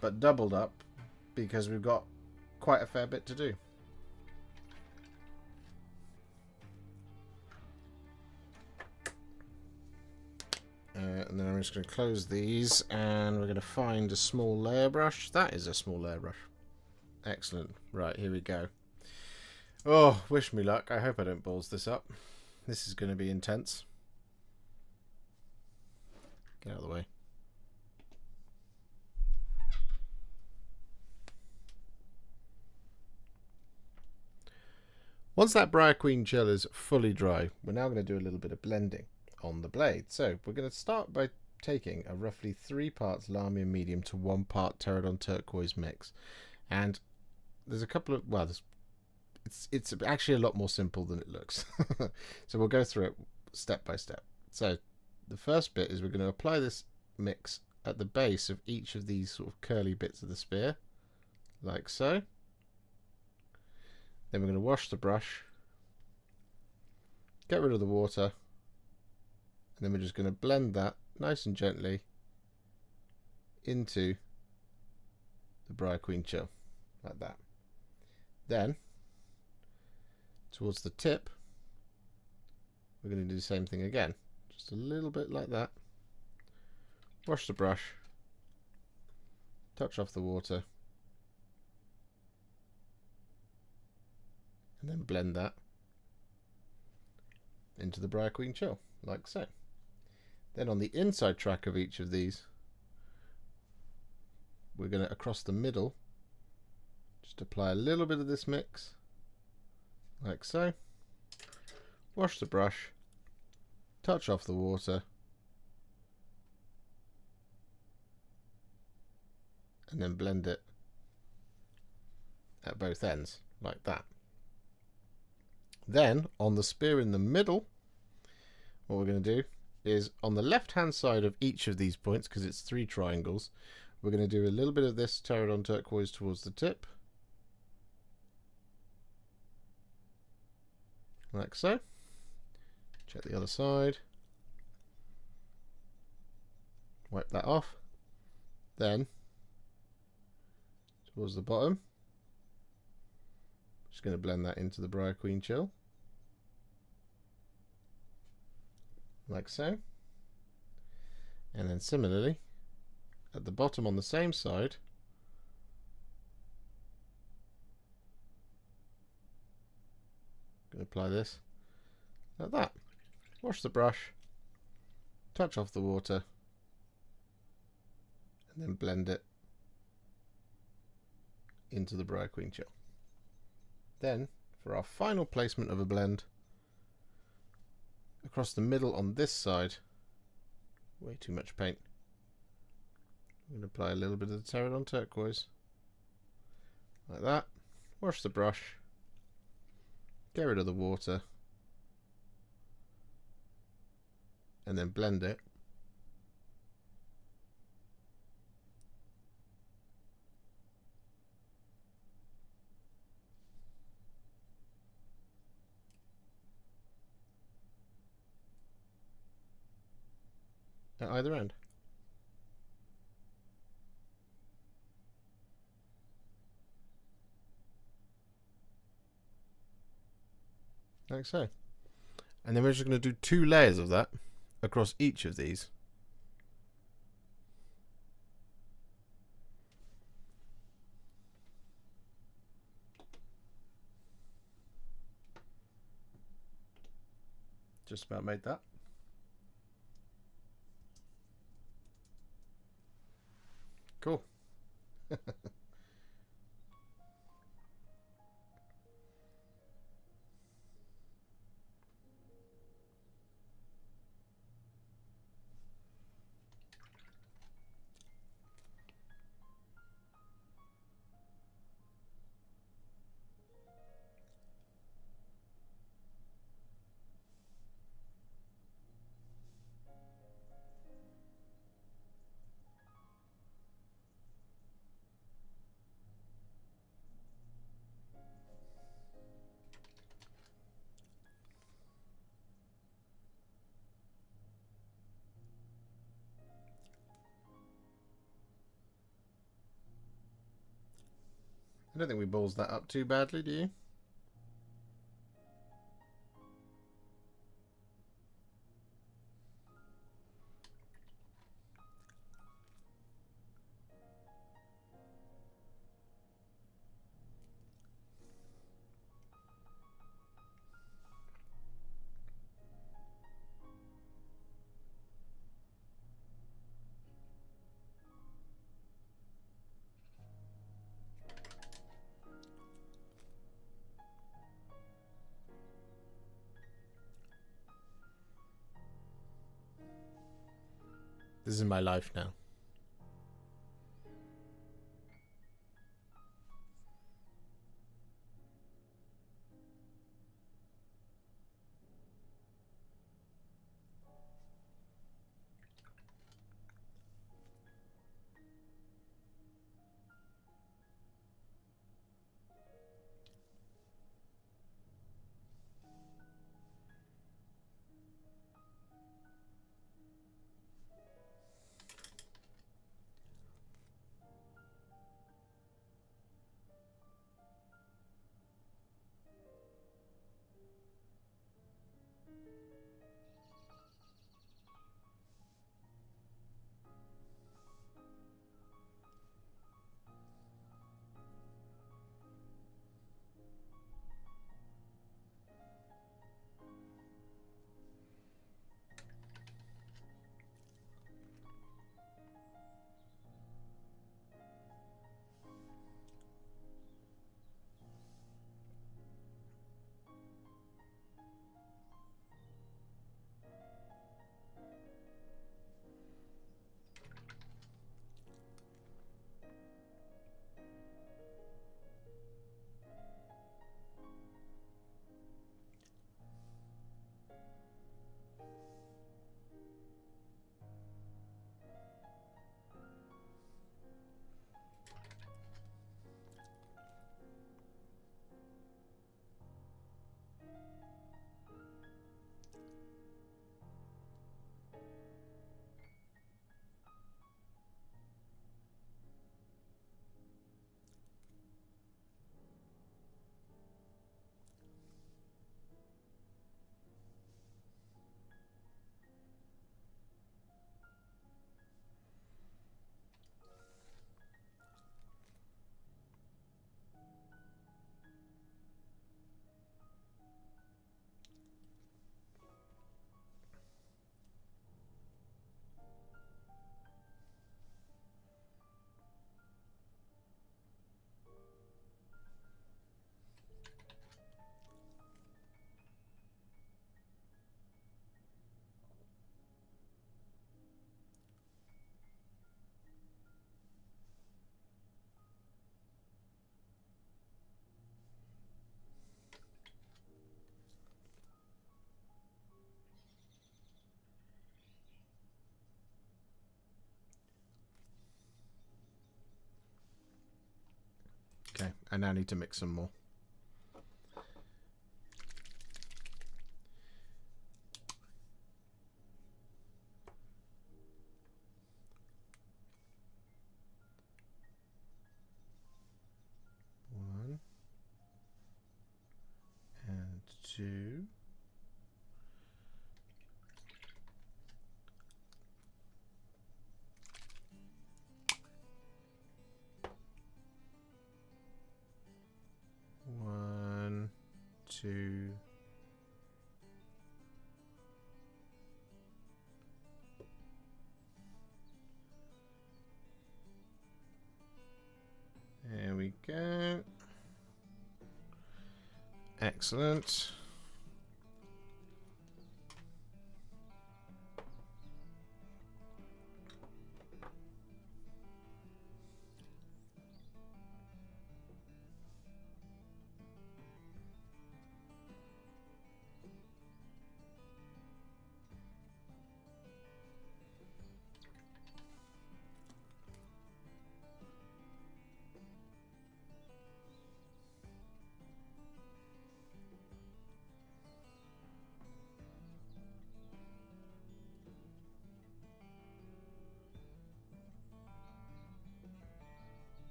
but doubled up because we've got quite a fair bit to do. And then I'm just going to close these, and we're going to find a small layer brush. That is a small layer brush. Excellent. Right, here we go. Oh, wish me luck. I hope I don't balls this up. This is going to be intense. Get out of the way. Once that Briar-Queen gel is fully dry, we're now going to do a little bit of blending on the blade. So we're going to start by taking a roughly 3 parts Lamia medium to 1 part Pterodon turquoise mix, and there's a couple of, well, it's actually a lot more simple than it looks. So we'll go through it step by step. So the first bit is we're going to apply this mix at the base of each of these sort of curly bits of the spear, like so. Then we're going to wash the brush, get rid of the water, and then we're just going to blend that nice and gently into the Briar-Queen chill, like that. Then, towards the tip, we're going to do the same thing again, just a little bit like that. Wash the brush, touch off the water, and then blend that into the Briar-Queen chill, like so. Then on the inside track of each of these, we're going to, across the middle, just apply a little bit of this mix, like so. Wash the brush, touch off the water, and then blend it at both ends, like that. Then, on the spear in the middle, what we're going to do is on the left hand side of each of these points, because it's 3 triangles, we're going to do a little bit of this Pterodon turquoise towards the tip, like so. Check the other side, wipe that off. Then towards the bottom, just going to blend that into the Briar-Queen chill, like so. And then similarly at the bottom on the same side, going to apply this like that. Wash the brush, touch off the water, and then blend it into the Briar-Queen chill. Then for our final placement of a blend, across the middle on this side, way too much paint, I'm going to apply a little bit of the Pterodon turquoise, like that. Wash the brush, get rid of the water, and then blend it at either end. Like so. And then we're just going to do 2 layers of that across each of these. Just about made that. Cool. I don't think we balls that up too badly, do you? This is my life now. Okay, I now need to mix some more. One and two. One, two. There we go. Excellent.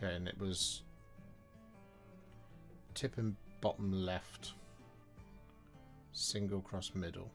Okay, and it was tip and bottom left. Single cross middle.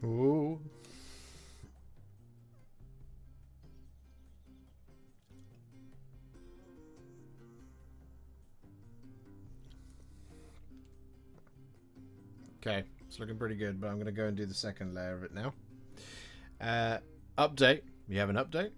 Ooh. Okay, it's looking pretty good, but I'm going to go and do the second layer of it now. Update. We have an update.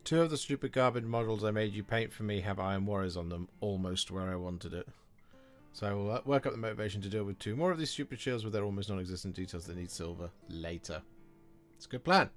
Two of the stupid garbage models I made you paint for me have Iron Warriors on them, almost where I wanted it. So I will work up the motivation to deal with 2 more of these stupid shields with their almost non-existent details that need silver later. It's a good plan.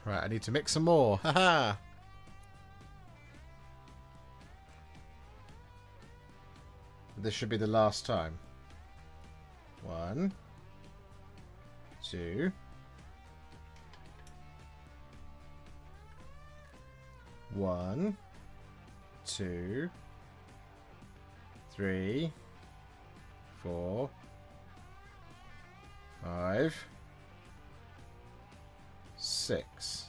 Right, I need to mix some more. Haha! This should be the last time. 1, 2. 1, 2, 3, 4, 5, 6.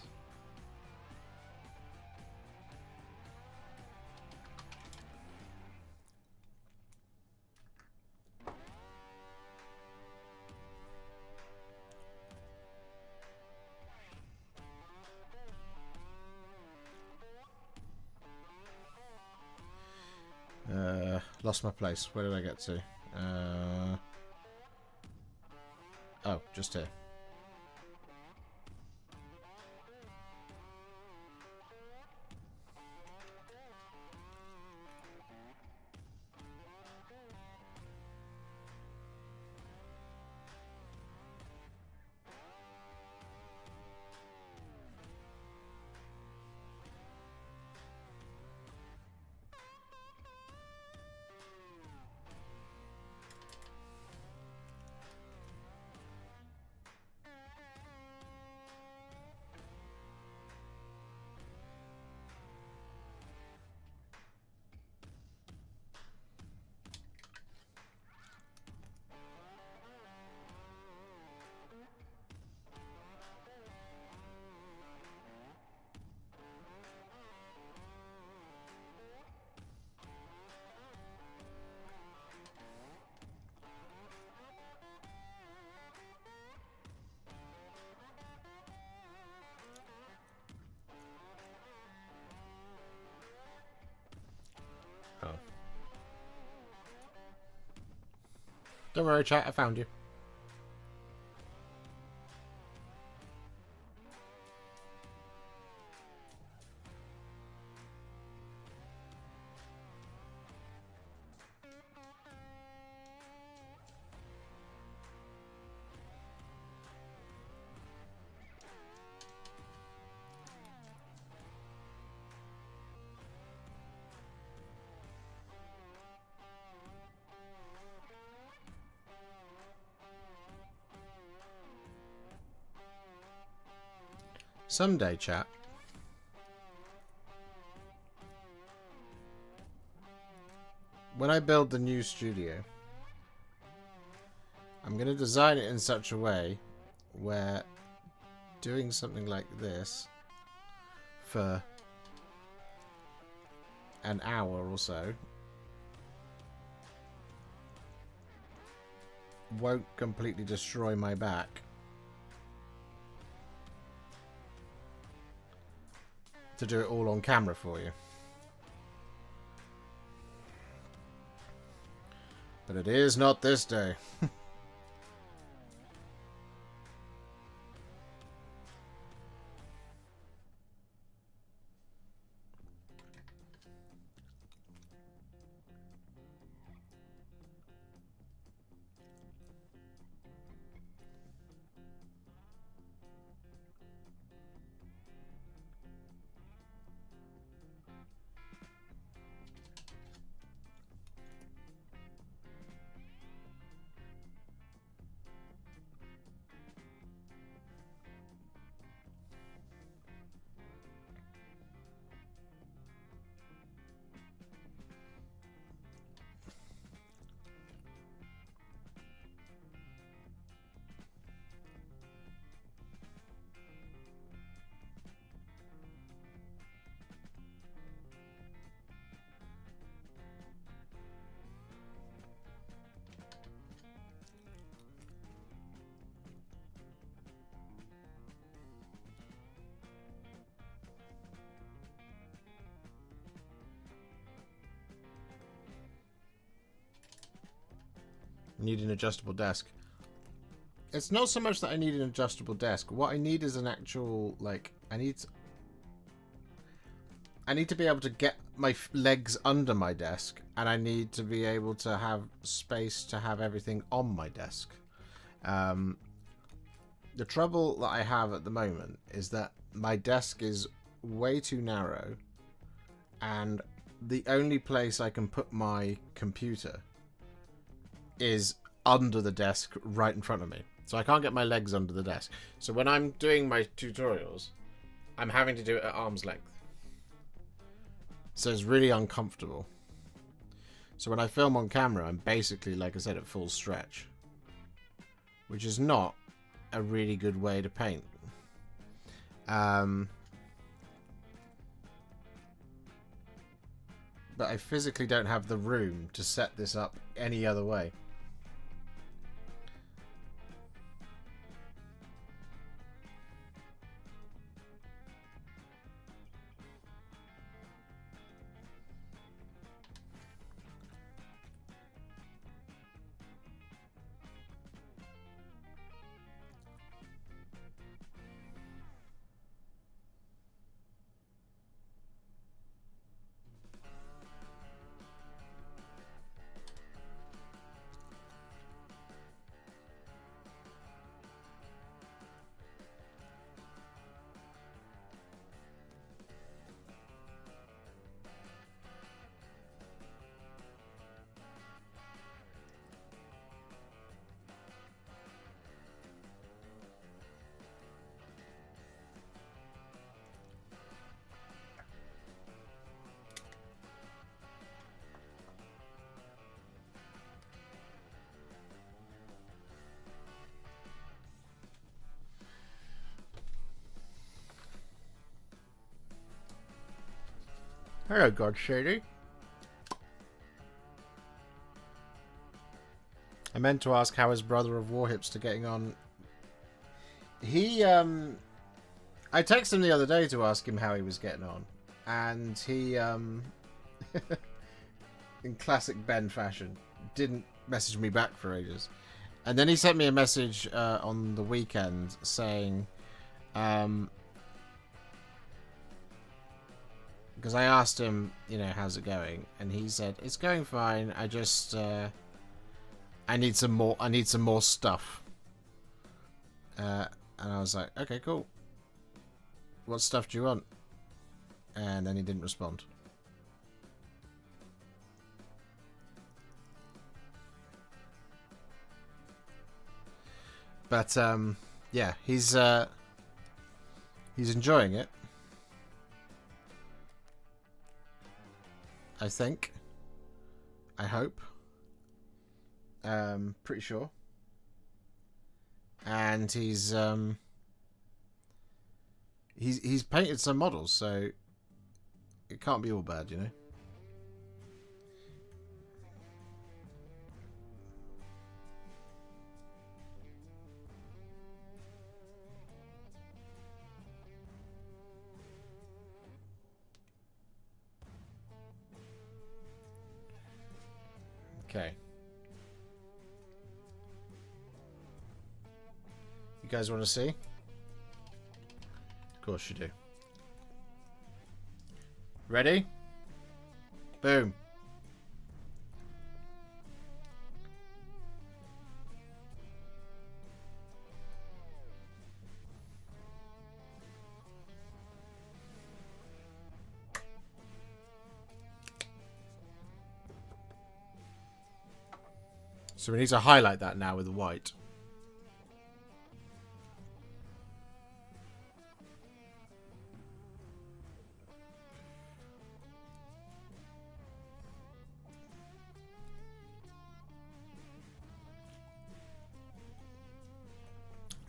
Lost my place. Where did I get to? Oh, just here. Oh. Don't worry, chat. I found you. Someday, chat. When I build the new studio, I'm going to design it in such a way where doing something like this for an hour or so won't completely destroy my back. To do it all on camera for you. But it is not this day. Need an adjustable desk. It's not so much that I need an adjustable desk. What I need is an actual, like, I need to be able to get my legs under my desk, and I need to be able to have space to have everything on my desk. The trouble that I have at the moment is that my desk is way too narrow, and the only place I can put my computer is under the desk right in front of me. So I can't get my legs under the desk. So when I'm doing my tutorials, I'm having to do it at arm's length. So it's really uncomfortable. So when I film on camera, I'm basically, like I said, at full stretch. Which is not a really good way to paint. But I physically don't have the room to set this up any other way. Hello, God Shady. I meant to ask how his brother of Warhipster getting on. He, I texted him the other day to ask him how he was getting on. And he, in classic Ben fashion, didn't message me back for ages. And then he sent me a message on the weekend saying, because I asked him, you know, how's it going? And he said, it's going fine. I just, I need some more stuff. And I was like, okay, cool. What stuff do you want? And then he didn't respond. But, yeah, he's He's enjoying it. I think. I hope. Pretty sure. And he's painted some models, so it can't be all bad, you know. Okay. You guys want to see? Of course you do. Ready? Boom. So we need to highlight that now with the white.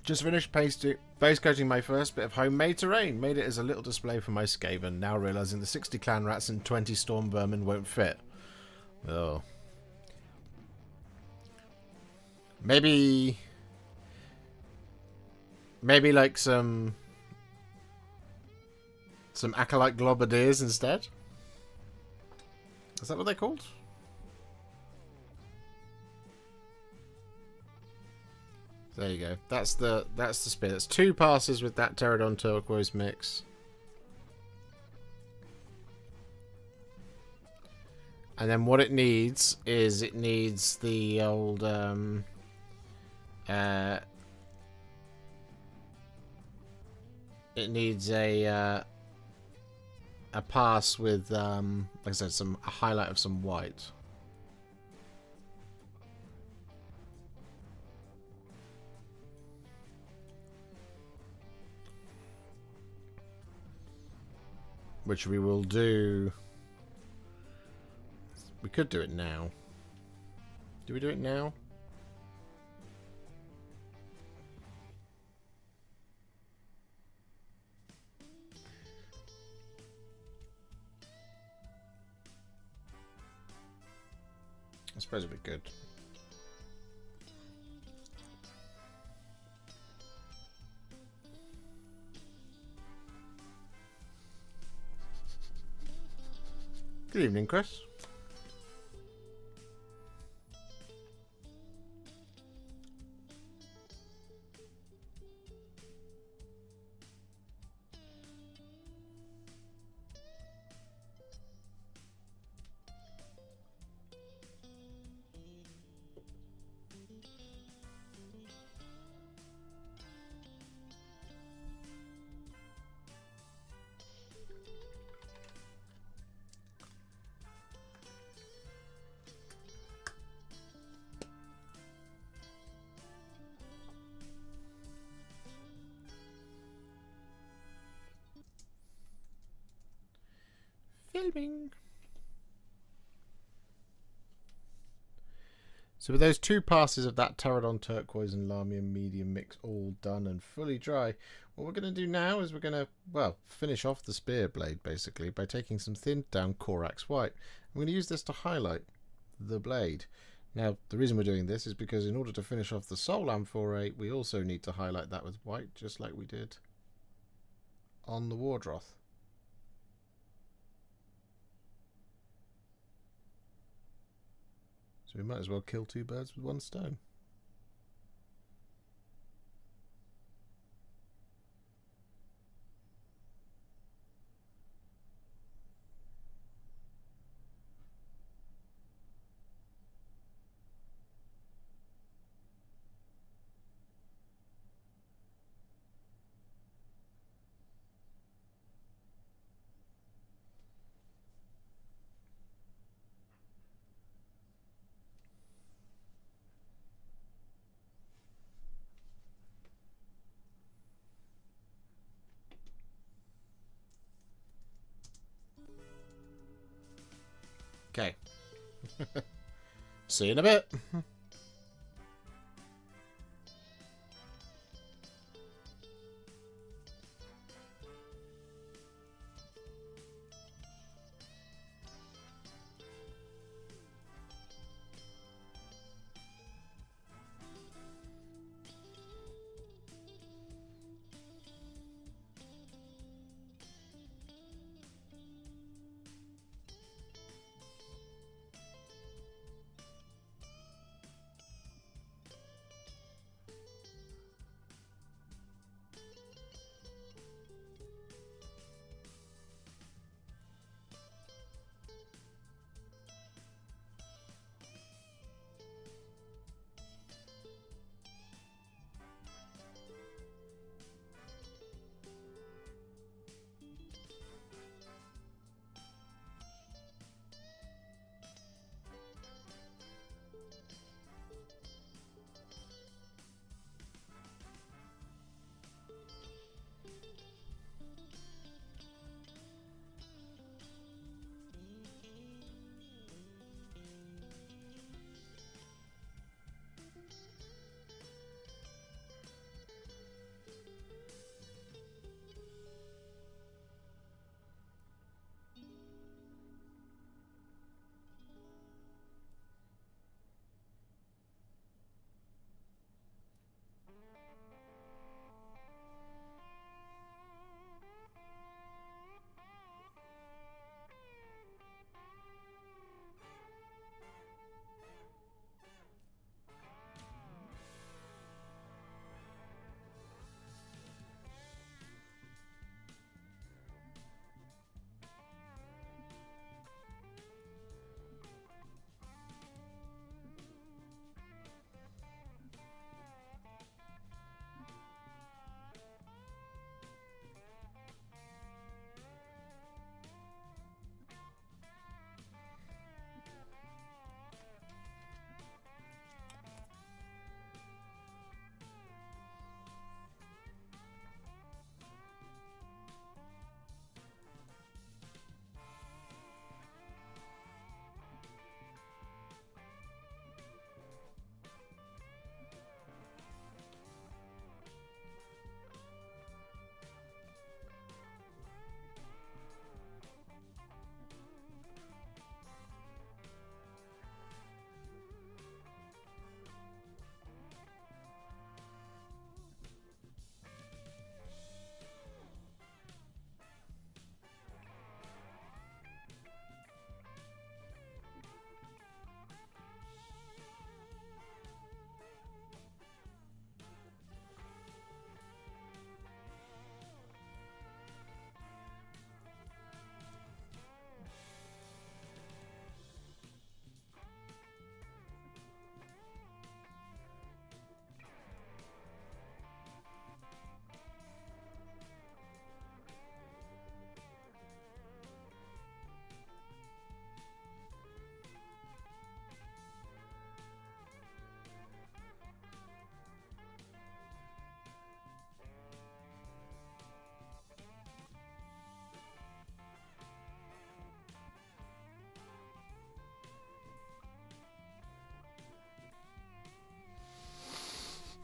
Just finished base coating my first bit of homemade terrain. Made it as a little display for my Skaven. Now realizing the 60 clan rats and 20 storm vermin won't fit. Oh. Maybe like some acolyte globadiers instead. Is that what they're called? There you go. That's the spear. That's 2 passes with that pterodon turquoise mix. And then what it needs is the old it needs a pass with like I said, a highlight of some white. Which we will do. We could do it now. Do we do it now? I suppose it'd be good. Good evening, Chris. Filming. So with those 2 passes of that pterodon turquoise and Lamium medium mix all done and fully dry, what we're going to do now is we're going to, well, finish off the spear blade basically by taking some thinned down Corax white. I'm going to use this to highlight the blade. Now the reason we're doing this is because in order to finish off the Soul Amphorae, we also need to highlight that with white, just like we did on the Wardroth. So we might as well kill 2 birds with 1 stone. Okay. See you in a bit.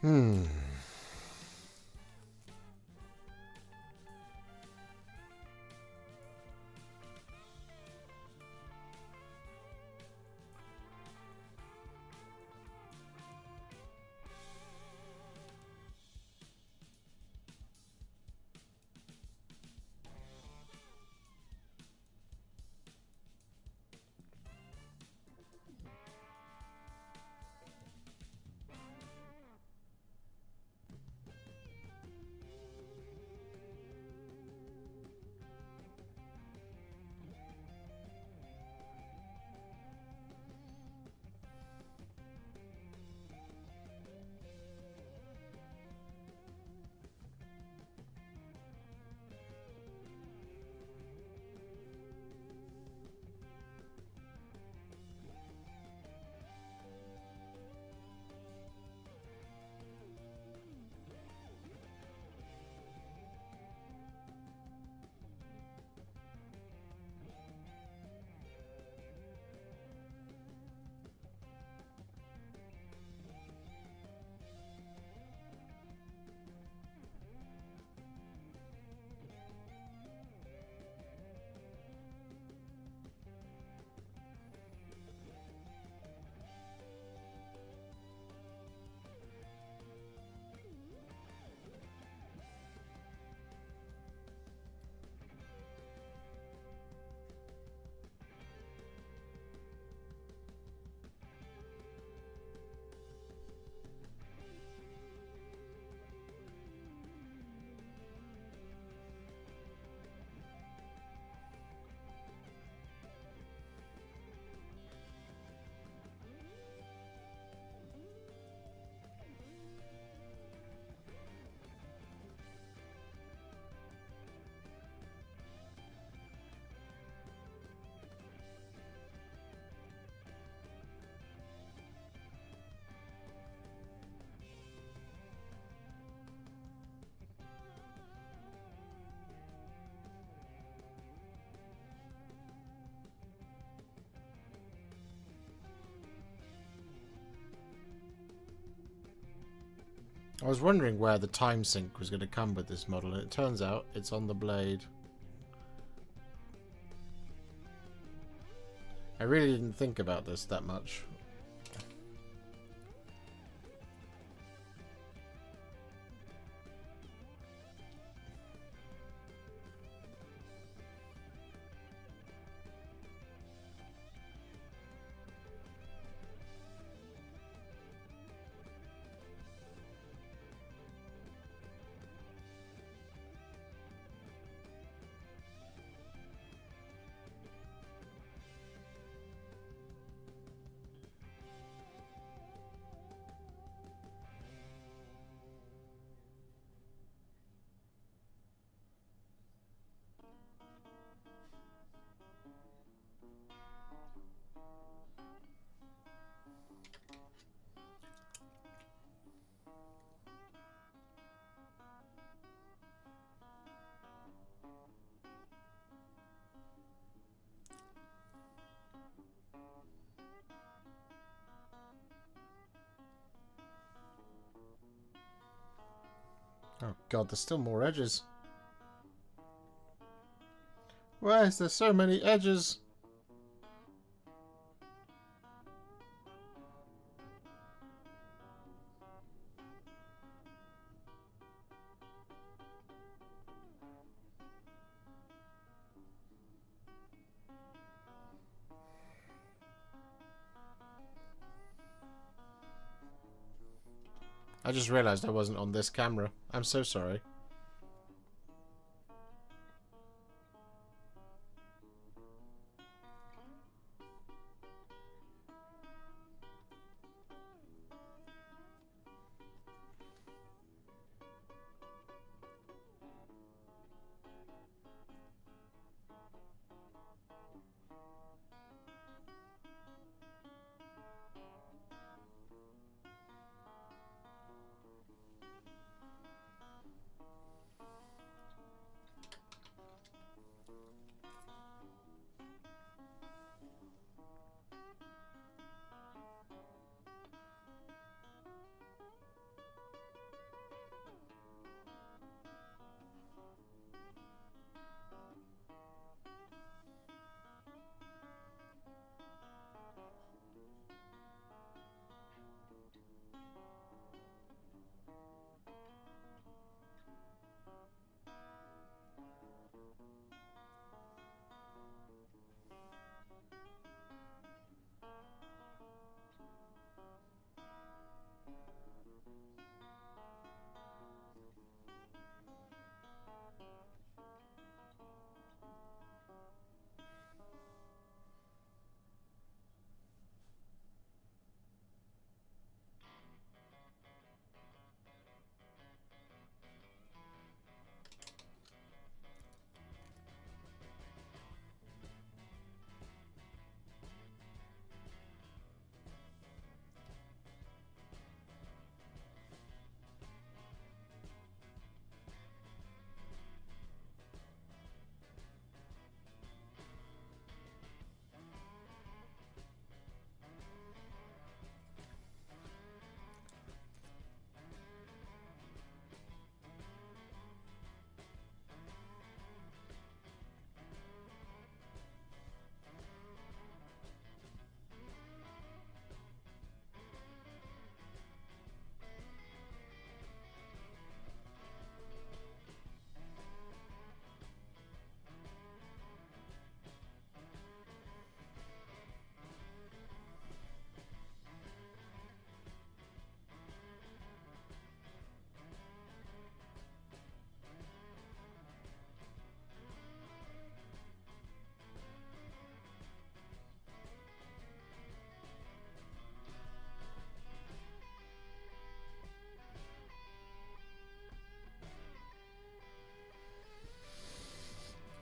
Hmm. I was wondering where the time sink was going to come with this model, and it turns out it's on the blade. I really didn't think about this that much. Oh god, there's still more edges. Why is there so many edges? I just realized I wasn't on this camera. I'm so sorry.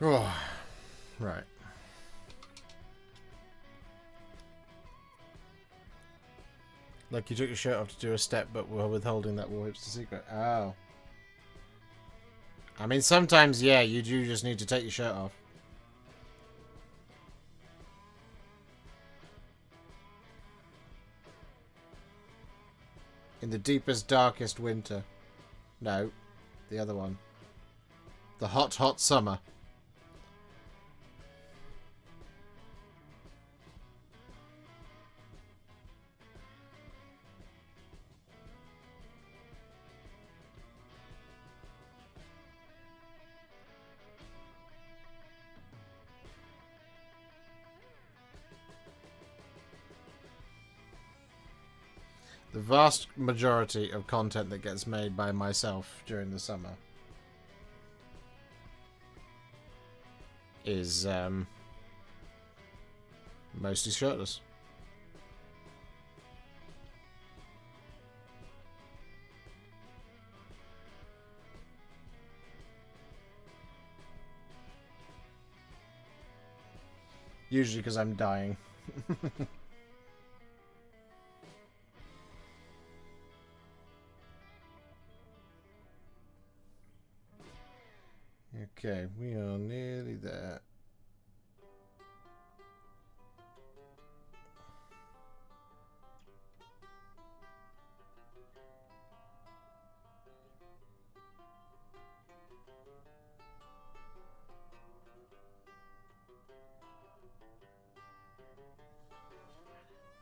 Oh, right. Like you took your shirt off to do a step, but were withholding that Warhipster secret. Oh. I mean, sometimes, yeah, you do just need to take your shirt off. In the deepest, darkest winter. No, the other one. The hot, hot summer. The vast majority of content that gets made by myself during the summer is mostly shirtless. Usually because I'm dying. Okay, we are nearly there.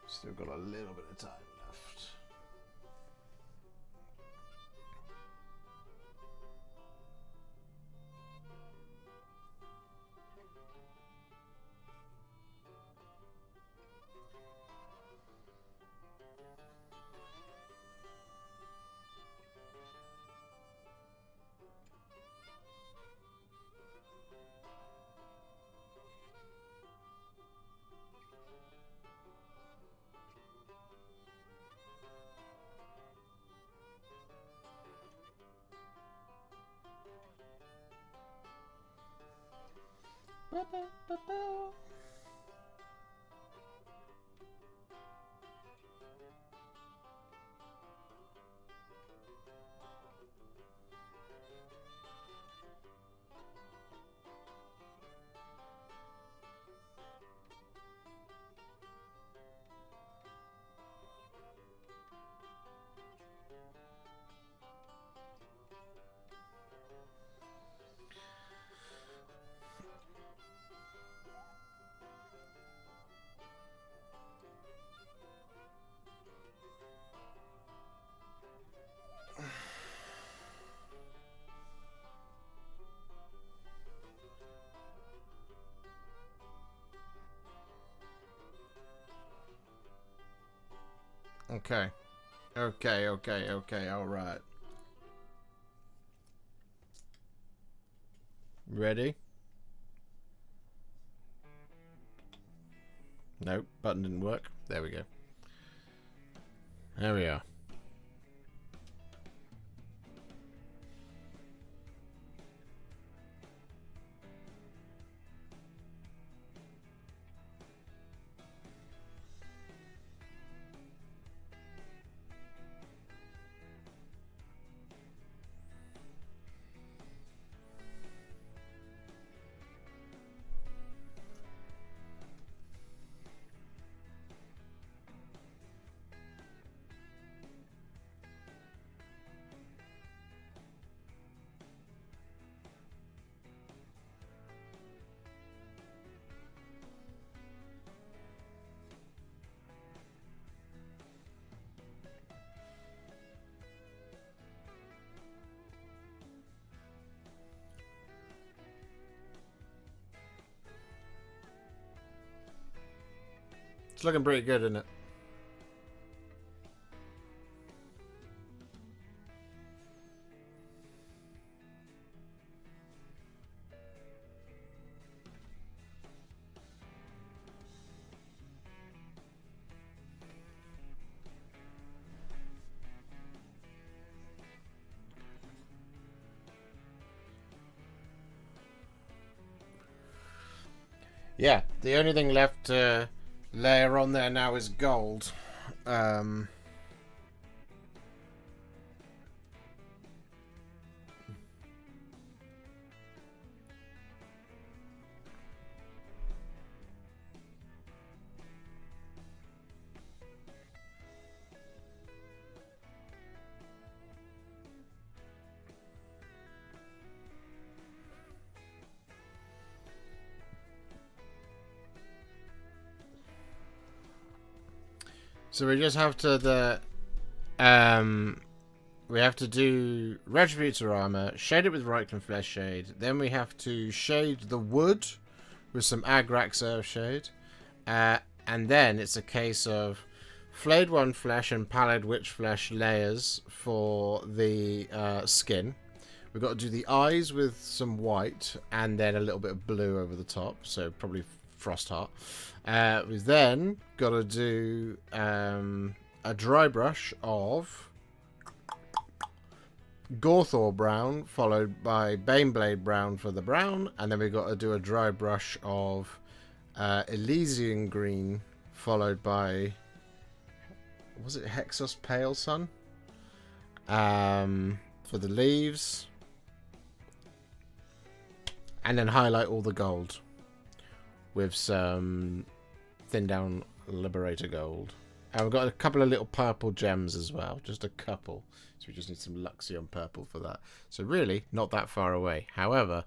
Still got a little bit of time left. Okay. Okay, alright. Ready? Nope, button didn't work. There we go. There we are. It's looking pretty good, isn't it? Yeah, the only thing left to layer on there now is gold. So we just have to we have to do Retributor armor, shade it with Reikland Flesh Shade. Then we have to shade the wood with some Agrax Earthshade. And then it's a case of Flayed One Flesh and Pallid Witch Flesh layers for the skin. We've got to do the eyes with some white and then a little bit of blue over the top. So probably Frost Heart. We've then got to do a dry brush of Gorthor Brown, followed by Baneblade Brown for the brown, and then we've got to do a dry brush of Elysian Green, followed by, was it Hexos Pale Sun? For the leaves, and then highlight all the gold with some Thin Down Liberator Gold. And we've got a couple of little purple gems as well, just a couple. So we just need some Luxion purple for that. So really, not that far away. However,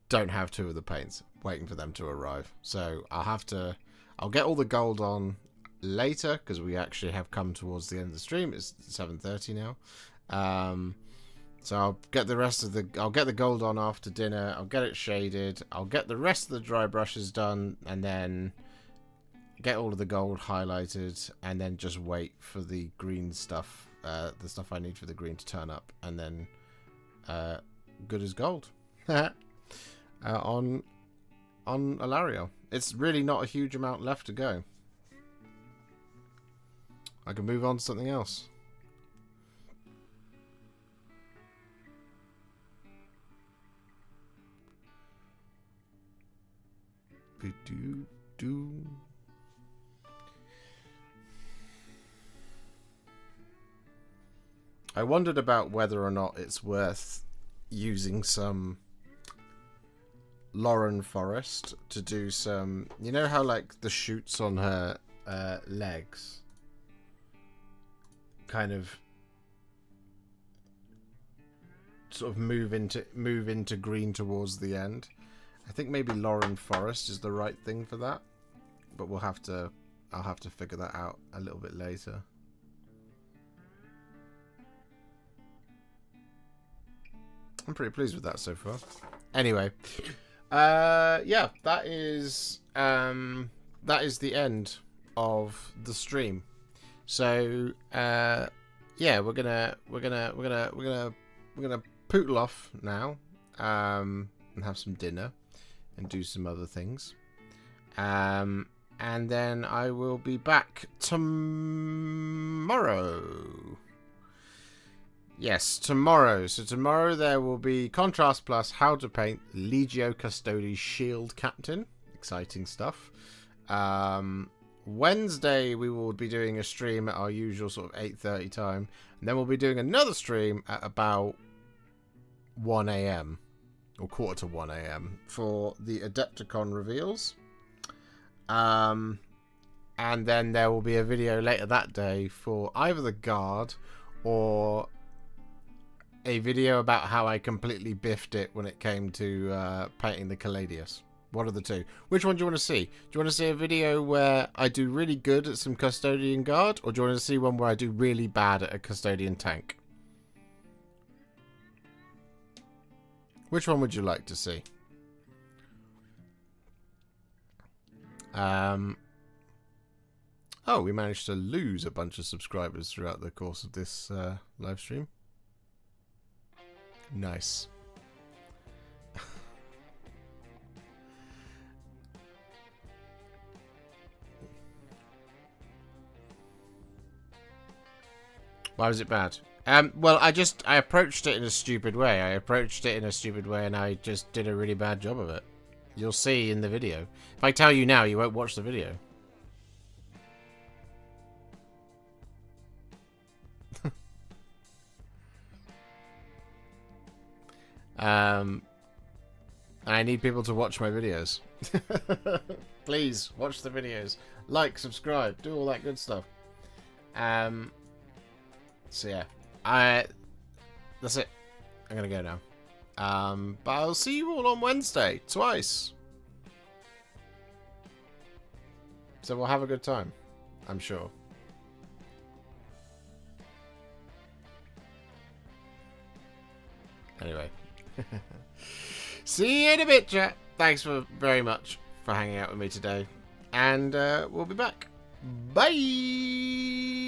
don't have two of the paints, waiting for them to arrive. So I'll get all the gold on later, because we actually have come towards the end of the stream. It's 7:30 now. So I'll get I'll get the gold on after dinner. I'll get it shaded. I'll get the rest of the dry brushes done, and then get all of the gold highlighted, and then just wait for the green stuff, the stuff I need for the green to turn up, and then good as gold on Alarielle. It's really not a huge amount left to go. I can move on to something else. I wondered about whether or not it's worth using some Lauren Forest to do some, you know how like the shoots on her legs kind of sort of move into green towards the end. I think maybe Lauren Forest is the right thing for that, but I'll have to figure that out a little bit later. I'm pretty pleased with that so far. Anyway, yeah, that is the end of the stream. So yeah, we're gonna pootle off now and have some dinner and do some other things, and then I will be back tomorrow. Yes, tomorrow. So tomorrow there will be Contrast Plus, How to Paint Legio Custodi's Shield Captain. Exciting stuff. Wednesday we will be doing a stream at our usual sort of 8:30 time. And then we'll be doing another stream at about 1 AM. Or 1:45 AM. For the Adepticon reveals. And then there will be a video later that day for either the Guard or a video about how I completely biffed it when it came to painting the Caladius. One of the two. Which one do you want to see? Do you want to see a video where I do really good at some Custodian Guard? Or do you want to see one where I do really bad at a Custodian tank? Which one would you like to see? Oh, we managed to lose a bunch of subscribers throughout the course of this live stream. Nice. Why was it bad? Well, I approached it in a stupid way. And I just did a really bad job of it. You'll see in the video. If I tell you now, you won't watch the video. I need people to watch my videos. Please watch the videos, like, subscribe, do all that good stuff. So yeah, that's it. I'm gonna go now. But I'll see you all on Wednesday twice. So we'll have a good time, I'm sure. Anyway. See you in a bit, chat. Thanks very much for hanging out with me today. And we'll be back. Bye!